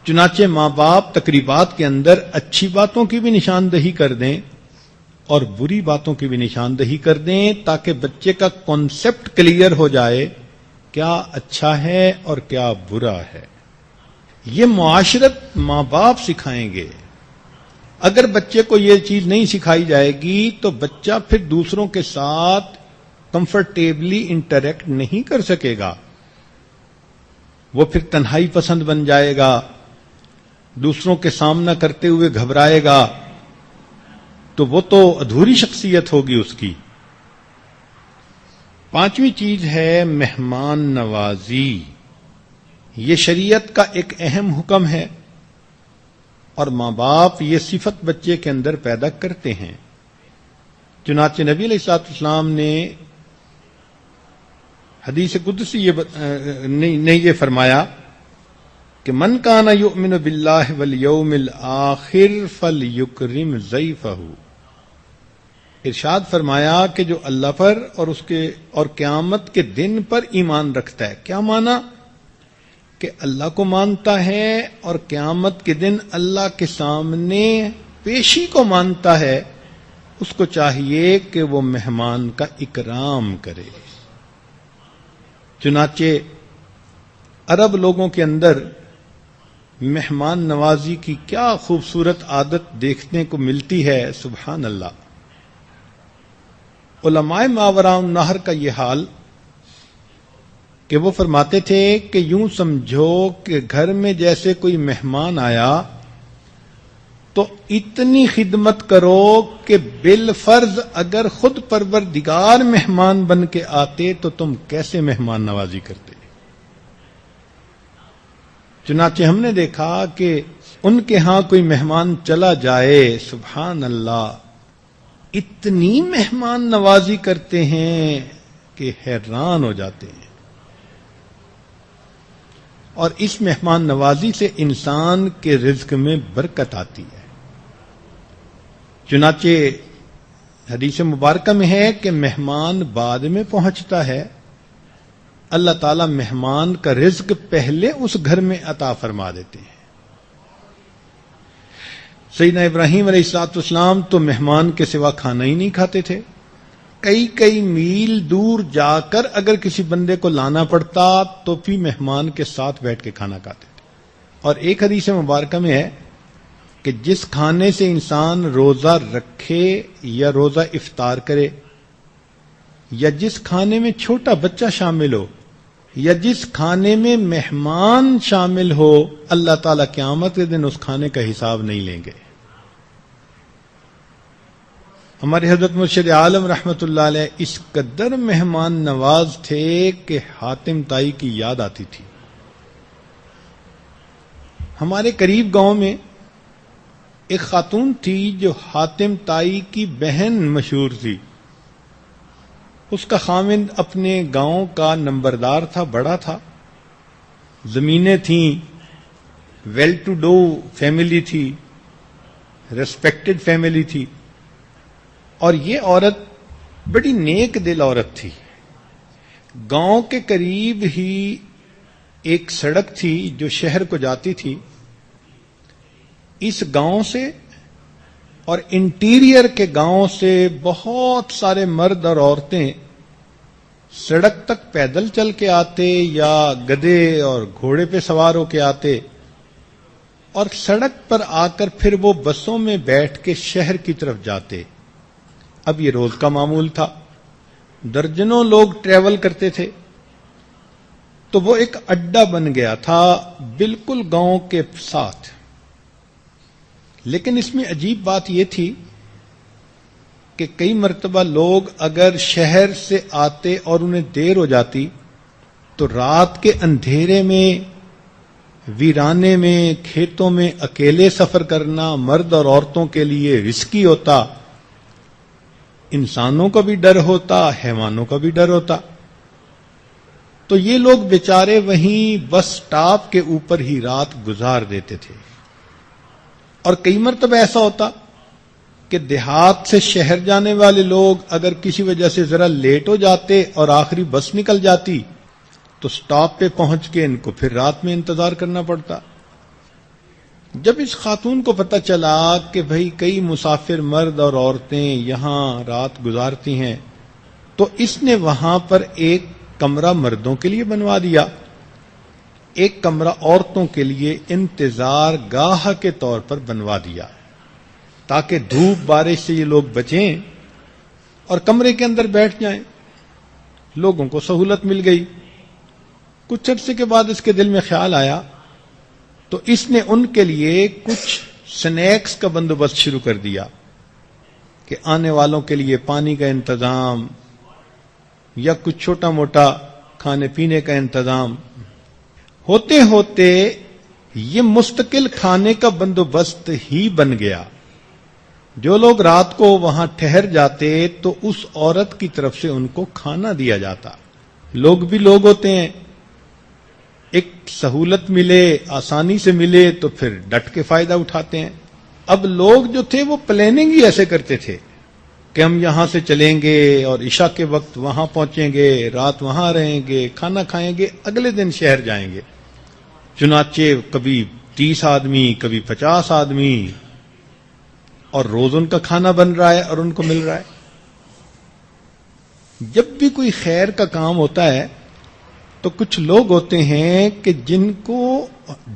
چنانچہ ماں باپ تقریبات کے اندر اچھی باتوں کی بھی نشاندہی کر دیں اور بری باتوں کی بھی نشاندہی کر دیں تاکہ بچے کا کانسیپٹ کلیئر ہو جائے کیا اچھا ہے اور کیا برا ہے. یہ معاشرت ماں باپ سکھائیں گے. اگر بچے کو یہ چیز نہیں سکھائی جائے گی تو بچہ پھر دوسروں کے ساتھ کمفرٹیبلی انٹریکٹ نہیں کر سکے گا. وہ پھر تنہائی پسند بن جائے گا، دوسروں کے سامنا کرتے ہوئے گھبرائے گا، تو وہ تو ادھوری شخصیت ہوگی اس کی. پانچویں چیز ہے مہمان نوازی. یہ شریعت کا ایک اہم حکم ہے اور ماں باپ یہ صفت بچے کے اندر پیدا کرتے ہیں. چنانچہ نبی علیہ الصلوۃ والسلام نے حدیث قدسی نے یہ فرمایا کہ من کان یؤمن باللہ والیوم الآخر فلیکرم ضیفہ. ارشاد فرمایا کہ جو اللہ پر اور قیامت کے دن پر ایمان رکھتا ہے. کیا مانا؟ کہ اللہ کو مانتا ہے اور قیامت کے دن اللہ کے سامنے پیشی کو مانتا ہے، اس کو چاہیے کہ وہ مہمان کا اکرام کرے. چنانچہ عرب لوگوں کے اندر مہمان نوازی کی کیا خوبصورت عادت دیکھنے کو ملتی ہے، سبحان اللہ۔ علماء ماوراء النہر کا یہ حال کہ وہ فرماتے تھے کہ یوں سمجھو کہ گھر میں جیسے کوئی مہمان آیا تو اتنی خدمت کرو کہ بالفرض اگر خود پروردگار مہمان بن کے آتے تو تم کیسے مہمان نوازی کرتے۔ چنانچہ ہم نے دیکھا کہ ان کے ہاں کوئی مہمان چلا جائے، سبحان اللہ، اتنی مہمان نوازی کرتے ہیں کہ حیران ہو جاتے ہیں۔ اور اس مہمان نوازی سے انسان کے رزق میں برکت آتی ہے۔ چنانچہ حدیث مبارکہ میں ہے کہ مہمان بعد میں پہنچتا ہے، اللہ تعالیٰ مہمان کا رزق پہلے اس گھر میں عطا فرما دیتے ہیں۔ سیدنا ابراہیم علیہ السلام تو مہمان کے سوا کھانا ہی نہیں کھاتے تھے، کئی میل دور جا کر اگر کسی بندے کو لانا پڑتا تو بھی مہمان کے ساتھ بیٹھ کے کھانا کھاتے تھے۔ اور ایک حدیث مبارکہ میں ہے کہ جس کھانے سے انسان روزہ رکھے یا روزہ افطار کرے، یا جس کھانے میں چھوٹا بچہ شامل ہو، یا جس کھانے میں مہمان شامل ہو، اللہ تعالیٰ قیامت کے دن اس کھانے کا حساب نہیں لیں گے۔ ہمارے حضرت مرشد عالم رحمت اللہ علیہ اس قدر مہمان نواز تھے کہ حاتم طائی کی یاد آتی تھی۔ ہمارے قریب گاؤں میں ایک خاتون تھی جو حاتم طائی کی بہن مشہور تھی۔ اس کا خاوند اپنے گاؤں کا نمبردار تھا، بڑا تھا، زمینیں تھیں، ویل ٹو ڈو فیملی تھی، ریسپیکٹڈ فیملی تھی، اور یہ عورت بڑی نیک دل عورت تھی۔ گاؤں کے قریب ہی ایک سڑک تھی جو شہر کو جاتی تھی۔ اس گاؤں سے اور انٹیریئر کے گاؤں سے بہت سارے مرد اور عورتیں سڑک تک پیدل چل کے آتے یا گدھے اور گھوڑے پہ سوار ہو کے آتے، اور سڑک پر آ کر پھر وہ بسوں میں بیٹھ کے شہر کی طرف جاتے۔ اب یہ روز کا معمول تھا، درجنوں لوگ ٹریول کرتے تھے، تو وہ ایک اڈا بن گیا تھا بالکل گاؤں کے ساتھ۔ لیکن اس میں عجیب بات یہ تھی کہ کئی مرتبہ لوگ اگر شہر سے آتے اور انہیں دیر ہو جاتی تو رات کے اندھیرے میں، ویرانے میں، کھیتوں میں اکیلے سفر کرنا مرد اور عورتوں کے لیے رسکی ہوتا۔ انسانوں کا بھی ڈر ہوتا، حیوانوں کا بھی ڈر ہوتا۔ تو یہ لوگ بیچارے وہیں بس سٹاپ کے اوپر ہی رات گزار دیتے تھے۔ اور کئی مرتبہ ایسا ہوتا کہ دیہات سے شہر جانے والے لوگ اگر کسی وجہ سے ذرا لیٹ ہو جاتے اور آخری بس نکل جاتی تو سٹاپ پہ پہنچ کے ان کو پھر رات میں انتظار کرنا پڑتا۔ جب اس خاتون کو پتہ چلا کہ بھئی کئی مسافر مرد اور عورتیں یہاں رات گزارتی ہیں، تو اس نے وہاں پر ایک کمرہ مردوں کے لیے بنوا دیا، ایک کمرہ عورتوں کے لیے انتظار گاہ کے طور پر بنوا دیا، تاکہ دھوپ بارش سے یہ لوگ بچیں اور کمرے کے اندر بیٹھ جائیں۔ لوگوں کو سہولت مل گئی۔ کچھ عرصے کے بعد اس کے دل میں خیال آیا تو اس نے ان کے لیے کچھ سنیکس کا بندوبست شروع کر دیا کہ آنے والوں کے لیے پانی کا انتظام یا کچھ چھوٹا موٹا کھانے پینے کا انتظام۔ ہوتے ہوتے یہ مستقل کھانے کا بندوبست ہی بن گیا۔ جو لوگ رات کو وہاں ٹھہر جاتے تو اس عورت کی طرف سے ان کو کھانا دیا جاتا۔ لوگ بھی لوگ ہوتے ہیں، ایک سہولت ملے، آسانی سے ملے تو پھر ڈٹ کے فائدہ اٹھاتے ہیں۔ اب لوگ جو تھے وہ پلاننگ ہی ایسے کرتے تھے کہ ہم یہاں سے چلیں گے اور عشاء کے وقت وہاں پہنچیں گے، رات وہاں رہیں گے، کھانا کھائیں گے، اگلے دن شہر جائیں گے۔ چنانچہ کبھی 30 آدمی، کبھی 50 آدمی، اور روز ان کا کھانا بن رہا ہے اور ان کو مل رہا ہے۔ جب بھی کوئی خیر کا کام ہوتا ہے تو کچھ لوگ ہوتے ہیں کہ جن کو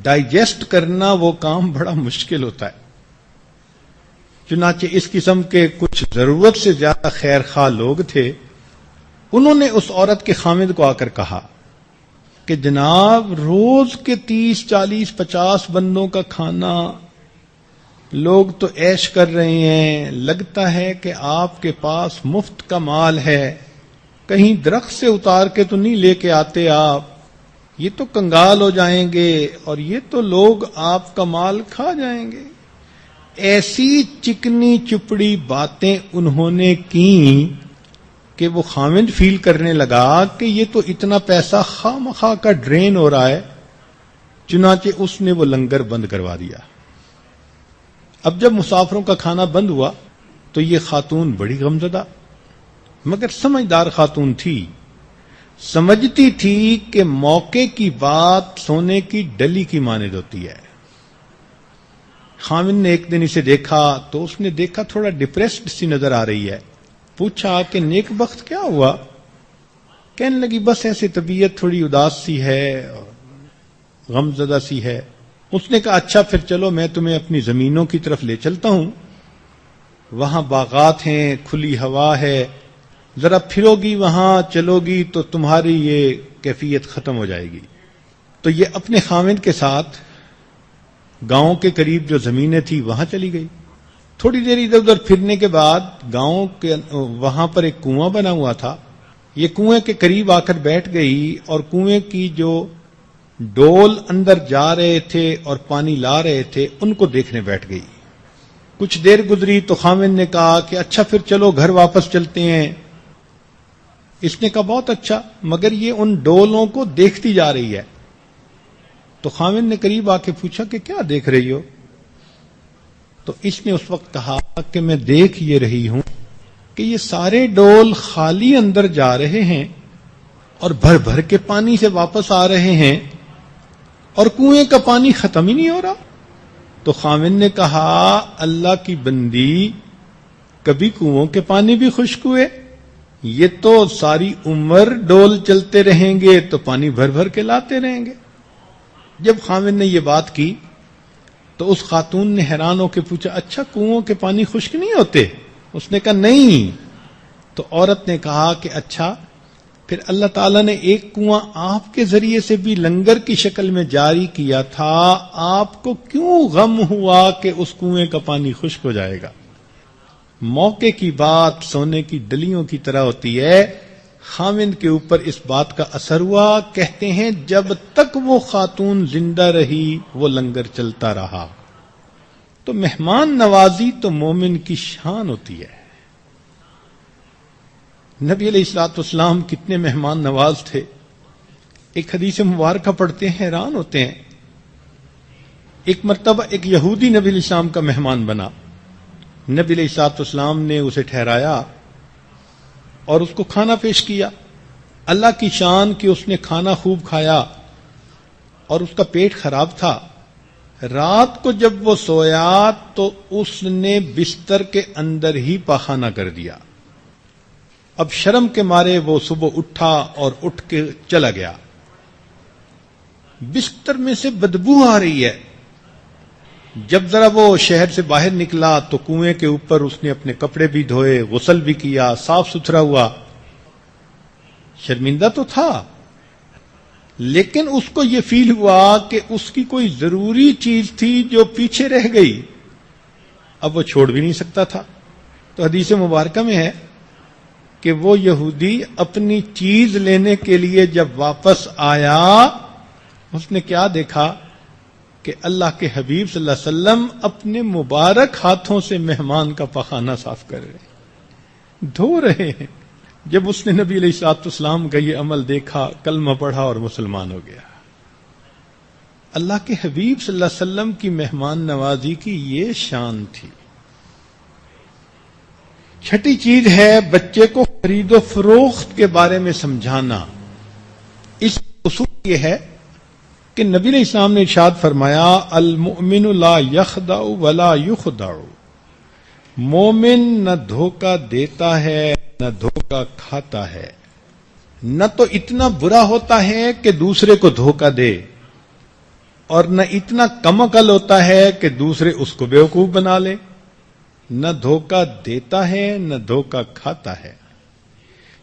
ڈائجسٹ کرنا وہ کام بڑا مشکل ہوتا ہے. چنانچہ اس قسم کے کچھ ضرورت سے زیادہ خیر خواہ لوگ تھے. انہوں نے اس عورت کے خامد کو آ کر کہا کہ جناب روز کے 30 40 50 بندوں کا کھانا، لوگ تو عیش کر رہے ہیں، لگتا ہے کہ آپ کے پاس مفت کا مال ہے، کہیں درخت سے اتار کے تو نہیں لے کے آتے آپ، یہ تو کنگال ہو جائیں گے اور یہ تو لوگ آپ کا مال کھا جائیں گے. ایسی چکنی چپڑی باتیں انہوں نے کی کہ وہ خامد فیل کرنے لگا کہ یہ تو اتنا پیسہ خواہ مخواہ کا ڈرین ہو رہا ہے. چنانچہ اس نے وہ لنگر بند کروا دیا. اب جب مسافروں کا کھانا بند ہوا تو یہ خاتون بڑی غمزدہ مگر سمجھدار خاتون تھی. سمجھتی تھی کہ موقع کی بات سونے کی ڈلی کی مانند ہوتی ہے. خامد نے ایک دن اسے دیکھا تو اس نے دیکھا تھوڑا ڈپریسڈ سی نظر آ رہی ہے. پوچھا کہ نیک بخت کیا ہوا؟ کہنے لگی بس ایسے طبیعت تھوڑی اداس سی ہے، غمزدہ سی ہے. اس نے کہا اچھا پھر چلو میں تمہیں اپنی زمینوں کی طرف لے چلتا ہوں، وہاں باغات ہیں، کھلی ہوا ہے، ذرا پھرو گی وہاں چلو گی تو تمہاری یہ کیفیت ختم ہو جائے گی. تو یہ اپنے خامد کے ساتھ گاؤں کے قریب جو زمینیں تھی وہاں چلی گئی. تھوڑی دیر ادھر ادھر پھرنے کے بعد گاؤں کے وہاں پر ایک کنواں بنا ہوا تھا. یہ کنویں کے قریب آ کر بیٹھ گئی اور کنویں کی جو ڈول اندر جا رہے تھے اور پانی لا رہے تھے ان کو دیکھنے بیٹھ گئی. کچھ دیر گزری تو خامد نے کہا کہ اچھا پھر چلو گھر واپس چلتے ہیں. اس نے کہا بہت اچھا، مگر یہ ان ڈولوں کو دیکھتی جا رہی ہے. تو خامد نے قریب آ کے پوچھا کہ کیا دیکھ رہی ہو؟ تو اس نے اس وقت کہا کہ میں دیکھ یہ رہی ہوں کہ یہ سارے ڈول خالی اندر جا رہے ہیں اور بھر بھر کے پانی سے واپس آ رہے ہیں اور کنویں کا پانی ختم ہی نہیں ہو رہا. تو خامد نے کہا اللہ کی بندی، کبھی کنووں کے پانی بھی خشک ہوئے؟ یہ تو ساری عمر ڈول چلتے رہیں گے تو پانی بھر بھر کے لاتے رہیں گے. جب خامد نے یہ بات کی تو اس خاتون نے حیران ہو کے پوچھا اچھا کنووں کے پانی خشک نہیں ہوتے؟ اس نے کہا نہیں. تو عورت نے کہا کہ اچھا پھر اللہ تعالیٰ نے ایک کنواں آپ کے ذریعے سے بھی لنگر کی شکل میں جاری کیا تھا، آپ کو کیوں غم ہوا کہ اس کنویں کا پانی خشک ہو جائے گا؟ موقع کی بات سونے کی ڈلیوں کی طرح ہوتی ہے. خامد کے اوپر اس بات کا اثر ہوا. کہتے ہیں جب تک وہ خاتون زندہ رہی وہ لنگر چلتا رہا. تو مہمان نوازی تو مومن کی شان ہوتی ہے. نبی علیہ الصلوۃ والسلام کتنے مہمان نواز تھے. ایک حدیث مبارکہ پڑھتے ہیں حیران ہوتے ہیں. ایک مرتبہ ایک یہودی نبی علیہ السلام کا مہمان بنا. نبی علیہ الصلوۃ والسلام نے اسے ٹھہرایا اور اس کو کھانا پیش کیا. اللہ کی شان کہ اس نے کھانا خوب کھایا اور اس کا پیٹ خراب تھا. رات کو جب وہ سویا تو اس نے بستر کے اندر ہی پاخانہ کر دیا. اب شرم کے مارے وہ صبح اٹھا اور اٹھ کے چلا گیا. بستر میں سے بدبو آ رہی ہے. جب ذرا وہ شہر سے باہر نکلا تو کنویں کے اوپر اس نے اپنے کپڑے بھی دھوئے، غسل بھی کیا، صاف ستھرا ہوا. شرمندہ تو تھا لیکن اس کو یہ فیل ہوا کہ اس کی کوئی ضروری چیز تھی جو پیچھے رہ گئی. اب وہ چھوڑ بھی نہیں سکتا تھا. تو حدیث مبارکہ میں ہے کہ وہ یہودی اپنی چیز لینے کے لیے جب واپس آیا اس نے کیا دیکھا کہ اللہ کے حبیب صلی اللہ علیہ وسلم اپنے مبارک ہاتھوں سے مہمان کا پخانہ صاف کر رہے، دھو رہے ہیں. جب اس نے نبی علیہ الصلوۃ والسلام کا یہ عمل دیکھا، کلمہ پڑھا اور مسلمان ہو گیا. اللہ کے حبیب صلی اللہ علیہ وسلم کی مہمان نوازی کی یہ شان تھی. چھٹی چیز ہے بچے کو خرید و فروخت کے بارے میں سمجھانا. اس اصول یہ ہے کہ نبی علیہ السلام نے ارشاد فرمایا المؤمن لا یخدع ولا یخدع. مومن نہ دھوکہ دیتا ہے نہ دھوکہ کھاتا ہے، نہ تو اتنا برا ہوتا ہے کہ دوسرے کو دھوکہ دے اور نہ اتنا کم عقل ہوتا ہے کہ دوسرے اس کو بیوقوف بنا لے. نہ دھوکہ دیتا ہے نہ دھوکہ کھاتا ہے.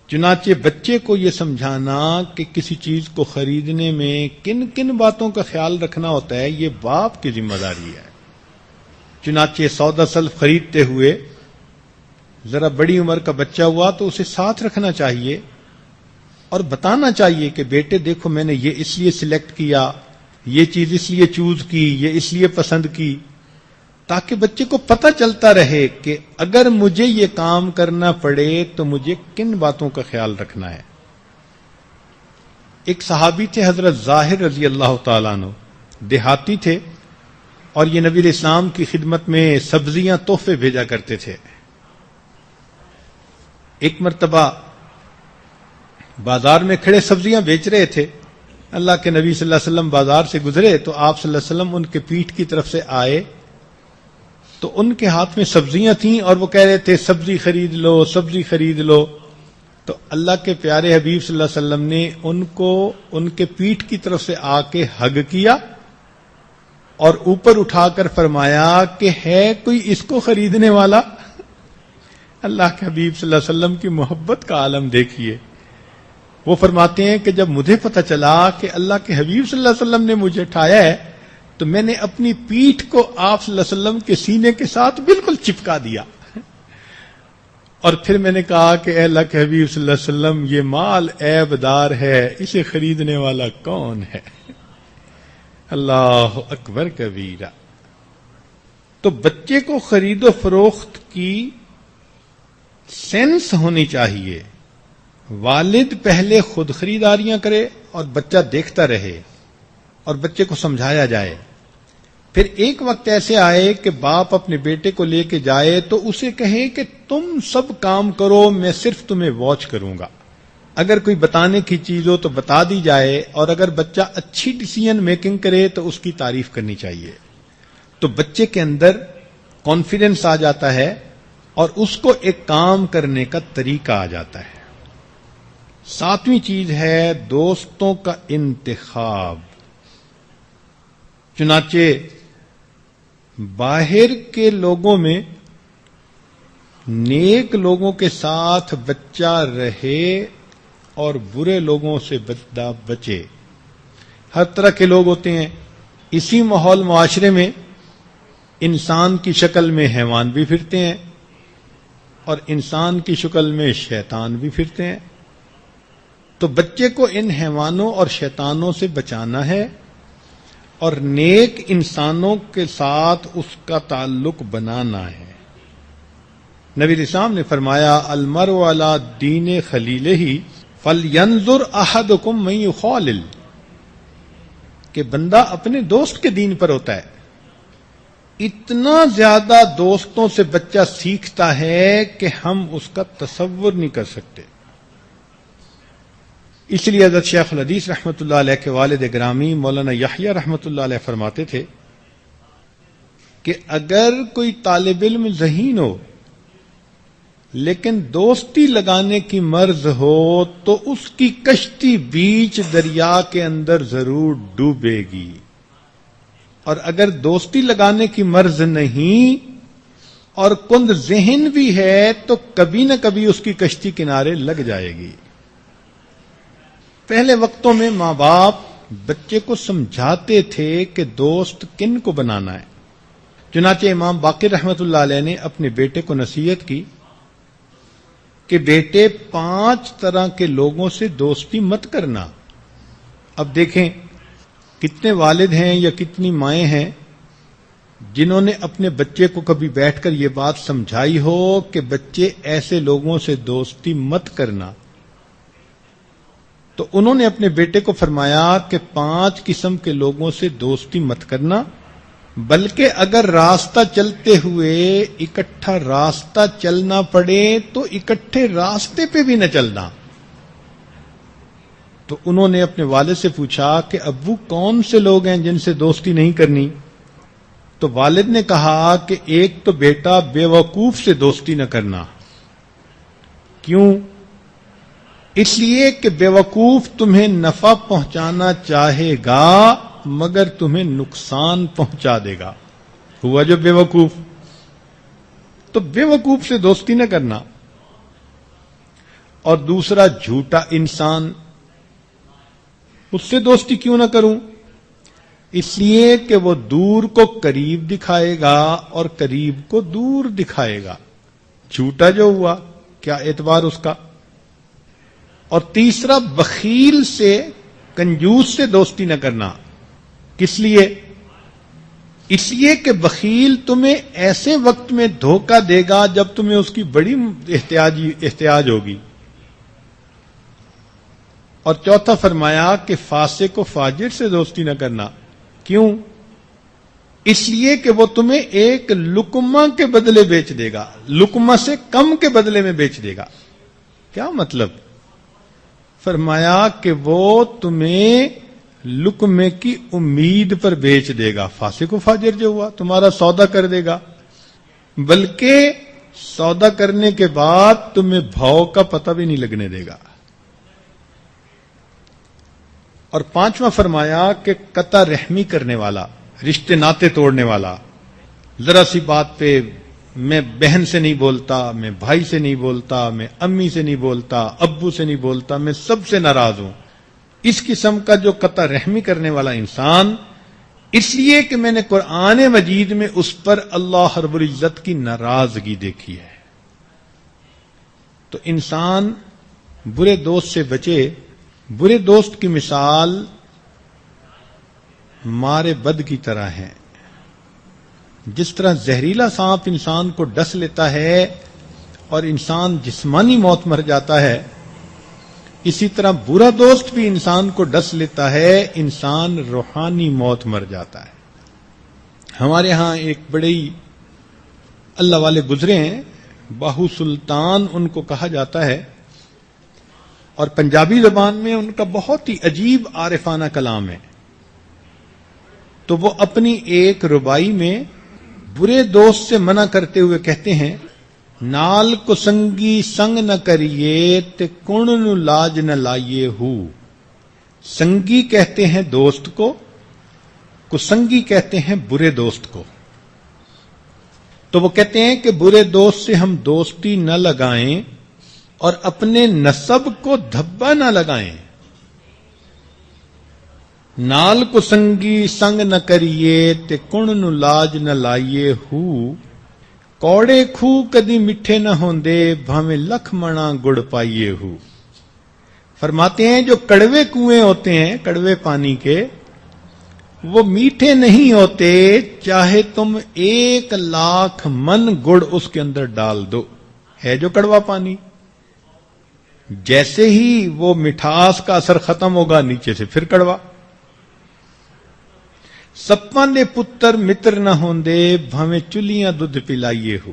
چنانچہ بچے کو یہ سمجھانا کہ کسی چیز کو خریدنے میں کن کن باتوں کا خیال رکھنا ہوتا ہے، یہ باپ کی ذمہ داری ہے. چنانچہ سودا سلف خریدتے ہوئے ذرا بڑی عمر کا بچہ ہوا تو اسے ساتھ رکھنا چاہیے اور بتانا چاہیے کہ بیٹے دیکھو میں نے یہ اس لیے سلیکٹ کیا، یہ چیز اس لیے چوز کی، یہ اس لیے پسند کی، تاکہ بچے کو پتہ چلتا رہے کہ اگر مجھے یہ کام کرنا پڑے تو مجھے کن باتوں کا خیال رکھنا ہے. ایک صحابی تھے حضرت ظاہر رضی اللہ تعالیٰ عنہ، دیہاتی تھے اور یہ نبی علیہ السلام کی خدمت میں سبزیاں تحفے بھیجا کرتے تھے. ایک مرتبہ بازار میں کھڑے سبزیاں بیچ رہے تھے. اللہ کے نبی صلی اللہ علیہ وسلم بازار سے گزرے تو آپ صلی اللہ علیہ وسلم ان کے پیٹھ کی طرف سے آئے تو ان کے ہاتھ میں سبزیاں تھیں اور وہ کہہ رہے تھے سبزی خرید لو، سبزی خرید لو. تو اللہ کے پیارے حبیب صلی اللہ علیہ وسلم نے ان کو ان کے پیٹھ کی طرف سے آ کے ہگ کیا اور اوپر اٹھا کر فرمایا کہ ہے کوئی اس کو خریدنے والا. اللہ کے حبیب صلی اللہ علیہ وسلم کی محبت کا عالم دیکھیے. وہ فرماتے ہیں کہ جب مجھے پتہ چلا کہ اللہ کے حبیب صلی اللہ علیہ وسلم نے مجھے اٹھایا ہے تو میں نے اپنی پیٹھ کو آپ صلی اللہ علیہ وسلم کے سینے کے ساتھ بالکل چپکا دیا اور پھر میں نے کہا کہ اے اللہ کے حبیب صلی اللہ علیہ وسلم یہ مال عیب دار ہے، اسے خریدنے والا کون ہے؟ اللہ اکبر کبیرہ. تو بچے کو خرید و فروخت کی سینس ہونی چاہیے. والد پہلے خود خریداریاں کرے اور بچہ دیکھتا رہے اور بچے کو سمجھایا جائے. پھر ایک وقت ایسے آئے کہ باپ اپنے بیٹے کو لے کے جائے تو اسے کہے کہ تم سب کام کرو، میں صرف تمہیں واچ کروں گا. اگر کوئی بتانے کی چیز ہو تو بتا دی جائے اور اگر بچہ اچھی ڈیسیژن میکنگ کرے تو اس کی تعریف کرنی چاہیے. تو بچے کے اندر کانفیڈنس آ جاتا ہے اور اس کو ایک کام کرنے کا طریقہ آ جاتا ہے. 7ویں چیز ہے دوستوں کا انتخاب. چنانچہ باہر کے لوگوں میں نیک لوگوں کے ساتھ بچہ رہے اور برے لوگوں سے بچے. ہر طرح کے لوگ ہوتے ہیں. اسی ماحول معاشرے میں انسان کی شکل میں حیوان بھی پھرتے ہیں اور انسان کی شکل میں شیطان بھی پھرتے ہیں. تو بچے کو ان حیوانوں اور شیطانوں سے بچانا ہے اور نیک انسانوں کے ساتھ اس کا تعلق بنانا ہے. نبی علیہ السلام نے فرمایا المرء علی دین خلیلہ فلینظر احدکم من یخالل، کہ بندہ اپنے دوست کے دین پر ہوتا ہے. اتنا زیادہ دوستوں سے بچہ سیکھتا ہے کہ ہم اس کا تصور نہیں کر سکتے. اس لیے حضرت شیخ الحدیث رحمۃ اللہ علیہ کے والد گرامی مولانا یحییٰ رحمۃ اللہ علیہ فرماتے تھے کہ اگر کوئی طالب علم ذہین ہو لیکن دوستی لگانے کی مرض ہو تو اس کی کشتی بیچ دریا کے اندر ضرور ڈوبے گی، اور اگر دوستی لگانے کی مرض نہیں اور کند ذہن بھی ہے تو کبھی نہ کبھی اس کی کشتی کنارے لگ جائے گی. پہلے وقتوں میں ماں باپ بچے کو سمجھاتے تھے کہ دوست کن کو بنانا ہے. چنانچہ امام باقر رحمۃ اللہ علیہ نے اپنے بیٹے کو نصیحت کی کہ بیٹے 5 طرح کے لوگوں سے دوستی مت کرنا. اب دیکھیں کتنے والد ہیں یا کتنی مائیں ہیں جنہوں نے اپنے بچے کو کبھی بیٹھ کر یہ بات سمجھائی ہو کہ بچے ایسے لوگوں سے دوستی مت کرنا. تو انہوں نے اپنے بیٹے کو فرمایا کہ 5 قسم کے لوگوں سے دوستی مت کرنا، بلکہ اگر راستہ چلتے ہوئے اکٹھا راستہ چلنا پڑے تو اکٹھے راستے پہ بھی نہ چلنا. تو انہوں نے اپنے والد سے پوچھا کہ ابو کون سے لوگ ہیں جن سے دوستی نہیں کرنی؟ تو والد نے کہا کہ ایک تو بیٹا بے وقوف سے دوستی نہ کرنا. کیوں؟ اس لیے کہ بے وقوف تمہیں نفع پہنچانا چاہے گا مگر تمہیں نقصان پہنچا دے گا. ہوا جو بے وقوف. تو بے وقوف سے دوستی نہ کرنا. اور دوسرا جھوٹا انسان، اس سے دوستی کیوں نہ کروں؟ اس لیے کہ وہ دور کو قریب دکھائے گا اور قریب کو دور دکھائے گا. جھوٹا جو ہوا کیا اعتبار اس کا. اور تیسرا بخیل سے، کنجوس سے دوستی نہ کرنا. کس لیے؟ اس لیے کہ بخیل تمہیں ایسے وقت میں دھوکہ دے گا جب تمہیں اس کی بڑی احتیاج ہوگی. اور چوتھا فرمایا کہ فاسق و فاجر سے دوستی نہ کرنا. کیوں؟ اس لیے کہ وہ تمہیں ایک لقمہ کے بدلے بیچ دے گا، لقمہ سے کم کے بدلے میں بیچ دے گا. کیا مطلب؟ فرمایا کہ وہ تمہیں لقمے کی امید پر بیچ دے گا. فاسق و فاجر جو ہوا تمہارا سودا کر دے گا، بلکہ سودا کرنے کے بعد تمہیں بھاؤ کا پتہ بھی نہیں لگنے دے گا. اور پانچواں فرمایا کہ قطع رحمی کرنے والا، رشتے ناطے توڑنے والا، ذرا سی بات پہ میں بہن سے نہیں بولتا، میں بھائی سے نہیں بولتا، میں امی سے نہیں بولتا، ابو سے نہیں بولتا، میں سب سے ناراض ہوں. اس قسم کا جو قطع رحمی کرنے والا انسان، اس لیے کہ میں نے قرآن مجید میں اس پر اللہ رب العزت کی ناراضگی دیکھی ہے. تو انسان برے دوست سے بچے. برے دوست کی مثال مارے بد کی طرح ہے. جس طرح زہریلا سانپ انسان کو ڈس لیتا ہے اور انسان جسمانی موت مر جاتا ہے، اسی طرح برا دوست بھی انسان کو ڈس لیتا ہے، انسان روحانی موت مر جاتا ہے. ہمارے ہاں ایک بڑے ہی اللہ والے گزرے ہیں، باہو سلطان ان کو کہا جاتا ہے، اور پنجابی زبان میں ان کا بہت ہی عجیب عارفانہ کلام ہے. تو وہ اپنی ایک ربائی میں برے دوست سے منع کرتے ہوئے کہتے ہیں، نال کو سنگی سنگ نہ کریے تے کون نو لاج نہ لائیے ہو. سنگی کہتے ہیں دوست کو، کسنگی کہتے ہیں برے دوست کو. تو وہ کہتے ہیں کہ برے دوست سے ہم دوستی نہ لگائیں اور اپنے نسب کو دھبا نہ لگائیں. نال کو سنگی سنگ نہ کریے تے کن نو لاج نہ لائیے ہو. کوڑے کھو کدی میٹھے نہ ہوندے بھاویں لکھ منا گڑ پائیے ہو. فرماتے ہیں جو کڑوے کنویں ہوتے ہیں، کڑوے پانی کے، وہ میٹھے نہیں ہوتے چاہے تم 1,00,000 من گڑ اس کے اندر ڈال دو. ہے جو کڑوا پانی، جیسے ہی وہ مٹھاس کا اثر ختم ہوگا نیچے سے پھر کڑوا. سپاں دے پتر متر نہ ہوندے بھاویں چلیاں دودھ پلائیے ہو.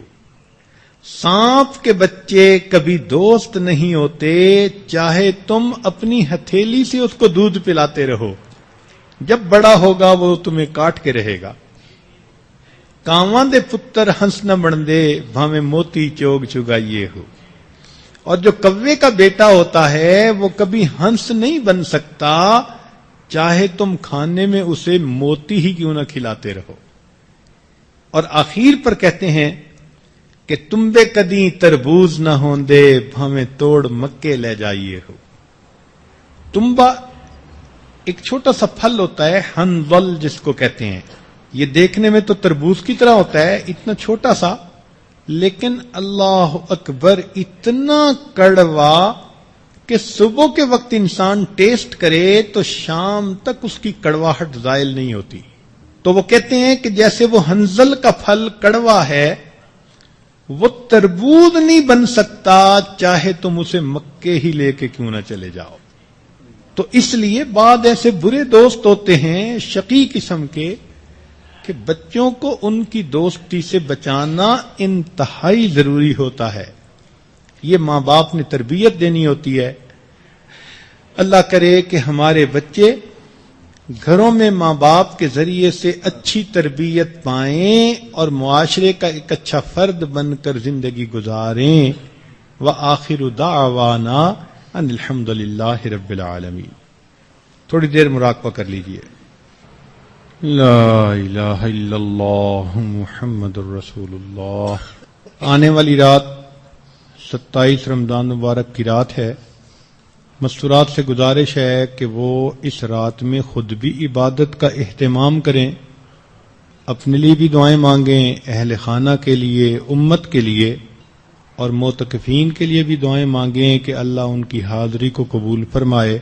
سانپ کے بچے کبھی دوست نہیں ہوتے چاہے تم اپنی ہتھیلی سے اس کو دودھ پلاتے رہو، جب بڑا ہوگا وہ تمہیں کاٹ کے رہے گا. کاواں دے پتر ہنس نہ بندے بھاویں موتی چوگ چگائیے ہو. اور جو کوے کا بیٹا ہوتا ہے وہ کبھی ہنس نہیں بن سکتا چاہے تم کھانے میں اسے موتی ہی کیوں نہ کھلاتے رہو. اور آخر پر کہتے ہیں کہ تم بے کدی تربوز نہ ہوندے بھاویں توڑ مکے لے جائیے ہو. تمبا ایک چھوٹا سا پھل ہوتا ہے، ہنزل جس کو کہتے ہیں. یہ دیکھنے میں تو تربوز کی طرح ہوتا ہے، اتنا چھوٹا سا، لیکن اللہ اکبر اتنا کڑوا کہ صبح کے وقت انسان ٹیسٹ کرے تو شام تک اس کی کڑواہٹ زائل نہیں ہوتی. تو وہ کہتے ہیں کہ جیسے وہ ہنزل کا پھل کڑوا ہے، وہ تربوز نہیں بن سکتا چاہے تم اسے مکے ہی لے کے کیوں نہ چلے جاؤ. تو اس لیے بعد ایسے برے دوست ہوتے ہیں شقی قسم کے کہ بچوں کو ان کی دوستی سے بچانا انتہائی ضروری ہوتا ہے. یہ ماں باپ نے تربیت دینی ہوتی ہے. اللہ کرے کہ ہمارے بچے گھروں میں ماں باپ کے ذریعے سے اچھی تربیت پائیں اور معاشرے کا ایک اچھا فرد بن کر زندگی گزاریں. وآخر دعوانا ان الحمدللہ رب العالمین. تھوڑی دیر مراقبہ کر لیجئے. لا الہ الا اللہ محمد الرسول اللہ۔ آنے والی رات 27 رمضان مبارک کی رات ہے۔ مستورات سے گزارش ہے کہ وہ اس رات میں خود بھی عبادت کا اہتمام کریں، اپنے لیے بھی دعائیں مانگیں، اہل خانہ کے لیے، امت کے لیے، اور معتکفین کے لیے بھی دعائیں مانگیں کہ اللہ ان کی حاضری کو قبول فرمائے۔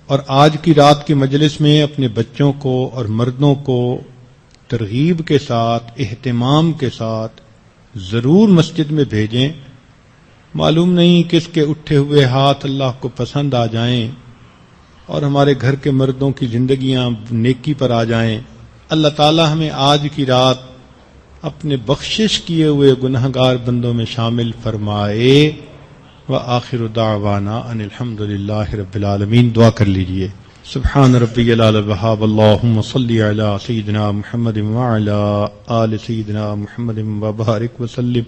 اور آج کی رات کی مجلس میں اپنے بچوں کو اور مردوں کو ترغیب کے ساتھ، اہتمام کے ساتھ ضرور مسجد میں بھیجیں۔ معلوم نہیں کس کے اٹھے ہوئے ہاتھ اللہ کو پسند آ جائیں اور ہمارے گھر کے مردوں کی زندگیاں نیکی پر آ جائیں۔ اللہ تعالی ہمیں آج کی رات اپنے بخشش کیے ہوئے گنہگار بندوں میں شامل فرمائے۔ وآخر دعوانا ان الحمد للہ رب العالمین۔ دعا کر لیجئے۔ سبحان ربی العلی الوہاب، اللہم صلی علی سیدنا محمد وعلی آل سیدنا محمد وبارک وسلم۔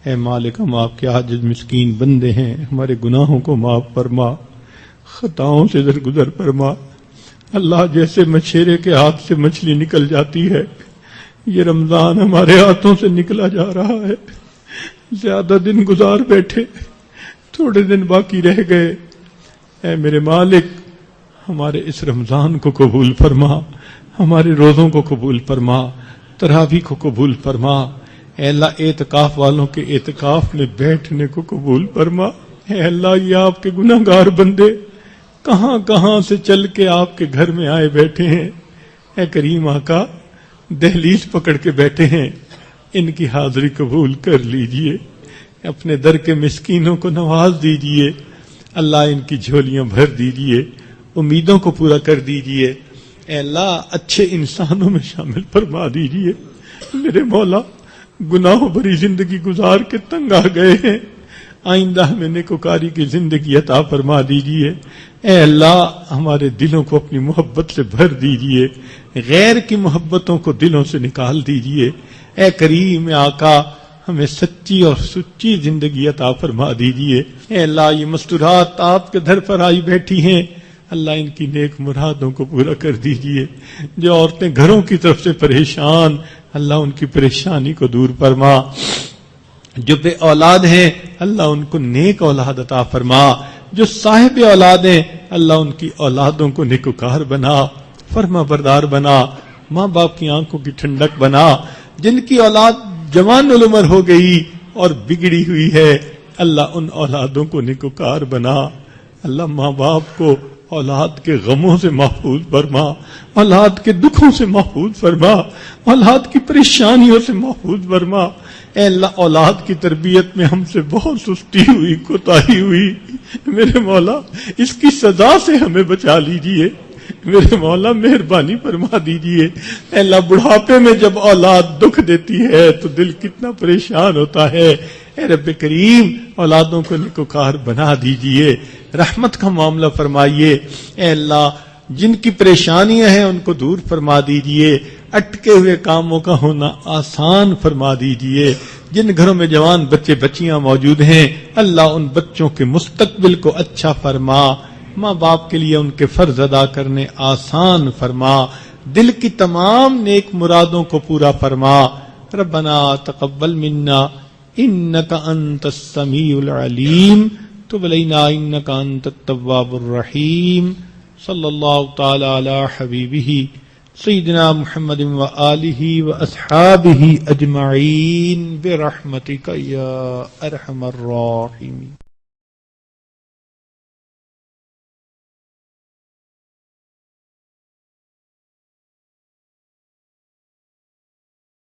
اے مالک، ہم آپ کے عاجز مسکین بندے ہیں، ہمارے گناہوں کو معاف فرما، خطاؤں سے درگزر فرما۔ اللہ، جیسے مچھیرے کے ہاتھ سے مچھلی نکل جاتی ہے، یہ رمضان ہمارے ہاتھوں سے نکلا جا رہا ہے۔ زیادہ دن گزار بیٹھے، تھوڑے دن باقی رہ گئے۔ اے میرے مالک، ہمارے اس رمضان کو قبول فرما، ہمارے روزوں کو قبول فرما، تراویح کو قبول فرما۔ اے اللہ، اعتکاف والوں کے اعتکاف میں بیٹھنے کو قبول فرما۔ اے اللہ، یہ آپ کے گناہگار بندے کہاں کہاں سے چل کے آپ کے گھر میں آئے بیٹھے ہیں۔ اے کریم آقا، دہلیز پکڑ کے بیٹھے ہیں، ان کی حاضری قبول کر لیجئے، اپنے در کے مسکینوں کو نواز دیجئے۔ اللہ، ان کی جھولیاں بھر دیجئے، امیدوں کو پورا کر دیجئے۔ اے اللہ، اچھے انسانوں میں شامل فرما دیجئے۔ میرے مولا، گناہوں بھری زندگی گزار کے تنگ آ گئے ہیں، آئندہ ہمیں نیکوکاری کی زندگی عطا فرما دیجئے۔ اے اللہ، ہمارے دلوں کو اپنی محبت سے بھر دیجئے، غیر کی محبتوں کو دلوں سے نکال دیجئے۔ اے کریم آقا، ہمیں سچی اور سچی زندگی عطا فرما دیجئے۔ اے اللہ، یہ مستورات آپ کے در پر آئی بیٹھی ہیں، اللہ ان کی نیک مرادوں کو پورا کر دیجئے۔ جو عورتیں گھروں کی طرف سے پریشان، اللہ ان کی پریشانی کو دور فرما۔ جو بے اولاد ہیں، اللہ ان کو نیک اولاد عطا فرما۔ جو صاحب اولاد ہیں، اللہ ان کی اولادوں کو نیکوکار بنا، فرما بردار بنا، ماں باپ کی آنکھوں کی ٹھنڈک بنا۔ جن کی اولاد جوان العمر ہو گئی اور بگڑی ہوئی ہے، اللہ ان اولادوں کو نیکوکار بنا۔ اللہ، ماں باپ کو اولاد کے غموں سے محفوظ فرما، اولاد کے دکھوں سے محفوظ فرما، اولاد کی پریشانیوں سے محفوظ فرما۔ اے اللہ، اولاد کی تربیت میں ہم سے بہت سستی ہوئی، کوتاہی ہوئی، میرے مولا اس کی سزا سے ہمیں بچا لیجئے۔ میرے مولا مہربانی فرما دیجئے۔ اے اللہ، بڑھاپے میں جب اولاد دکھ دیتی ہے تو دل کتنا پریشان ہوتا ہے۔ اے رب کریم، اولادوں کو نیکوکار بنا دیجئے، رحمت کا معاملہ فرمائیے۔ اے اللہ، جن کی پریشانیاں ہیں ان کو دور فرما دیجئے، اٹکے ہوئے کاموں کا ہونا آسان فرما دیجئے۔ جن گھروں میں جوان بچے بچیاں موجود ہیں، اللہ ان بچوں کے مستقبل کو اچھا فرما، ماں باپ کے لیے ان کے فرض ادا کرنے آسان فرما، دل کی تمام نیک مرادوں کو پورا فرما۔ ربنا تقبل منا انک انت السمیع العلیم، تب علینا انک انت التواب الرحیم۔ صلی اللہ تعالی علی حبیبہ سیدنا محمد وآلہ واصحابہ اجمعین برحمتک یا ارحم الراحمین۔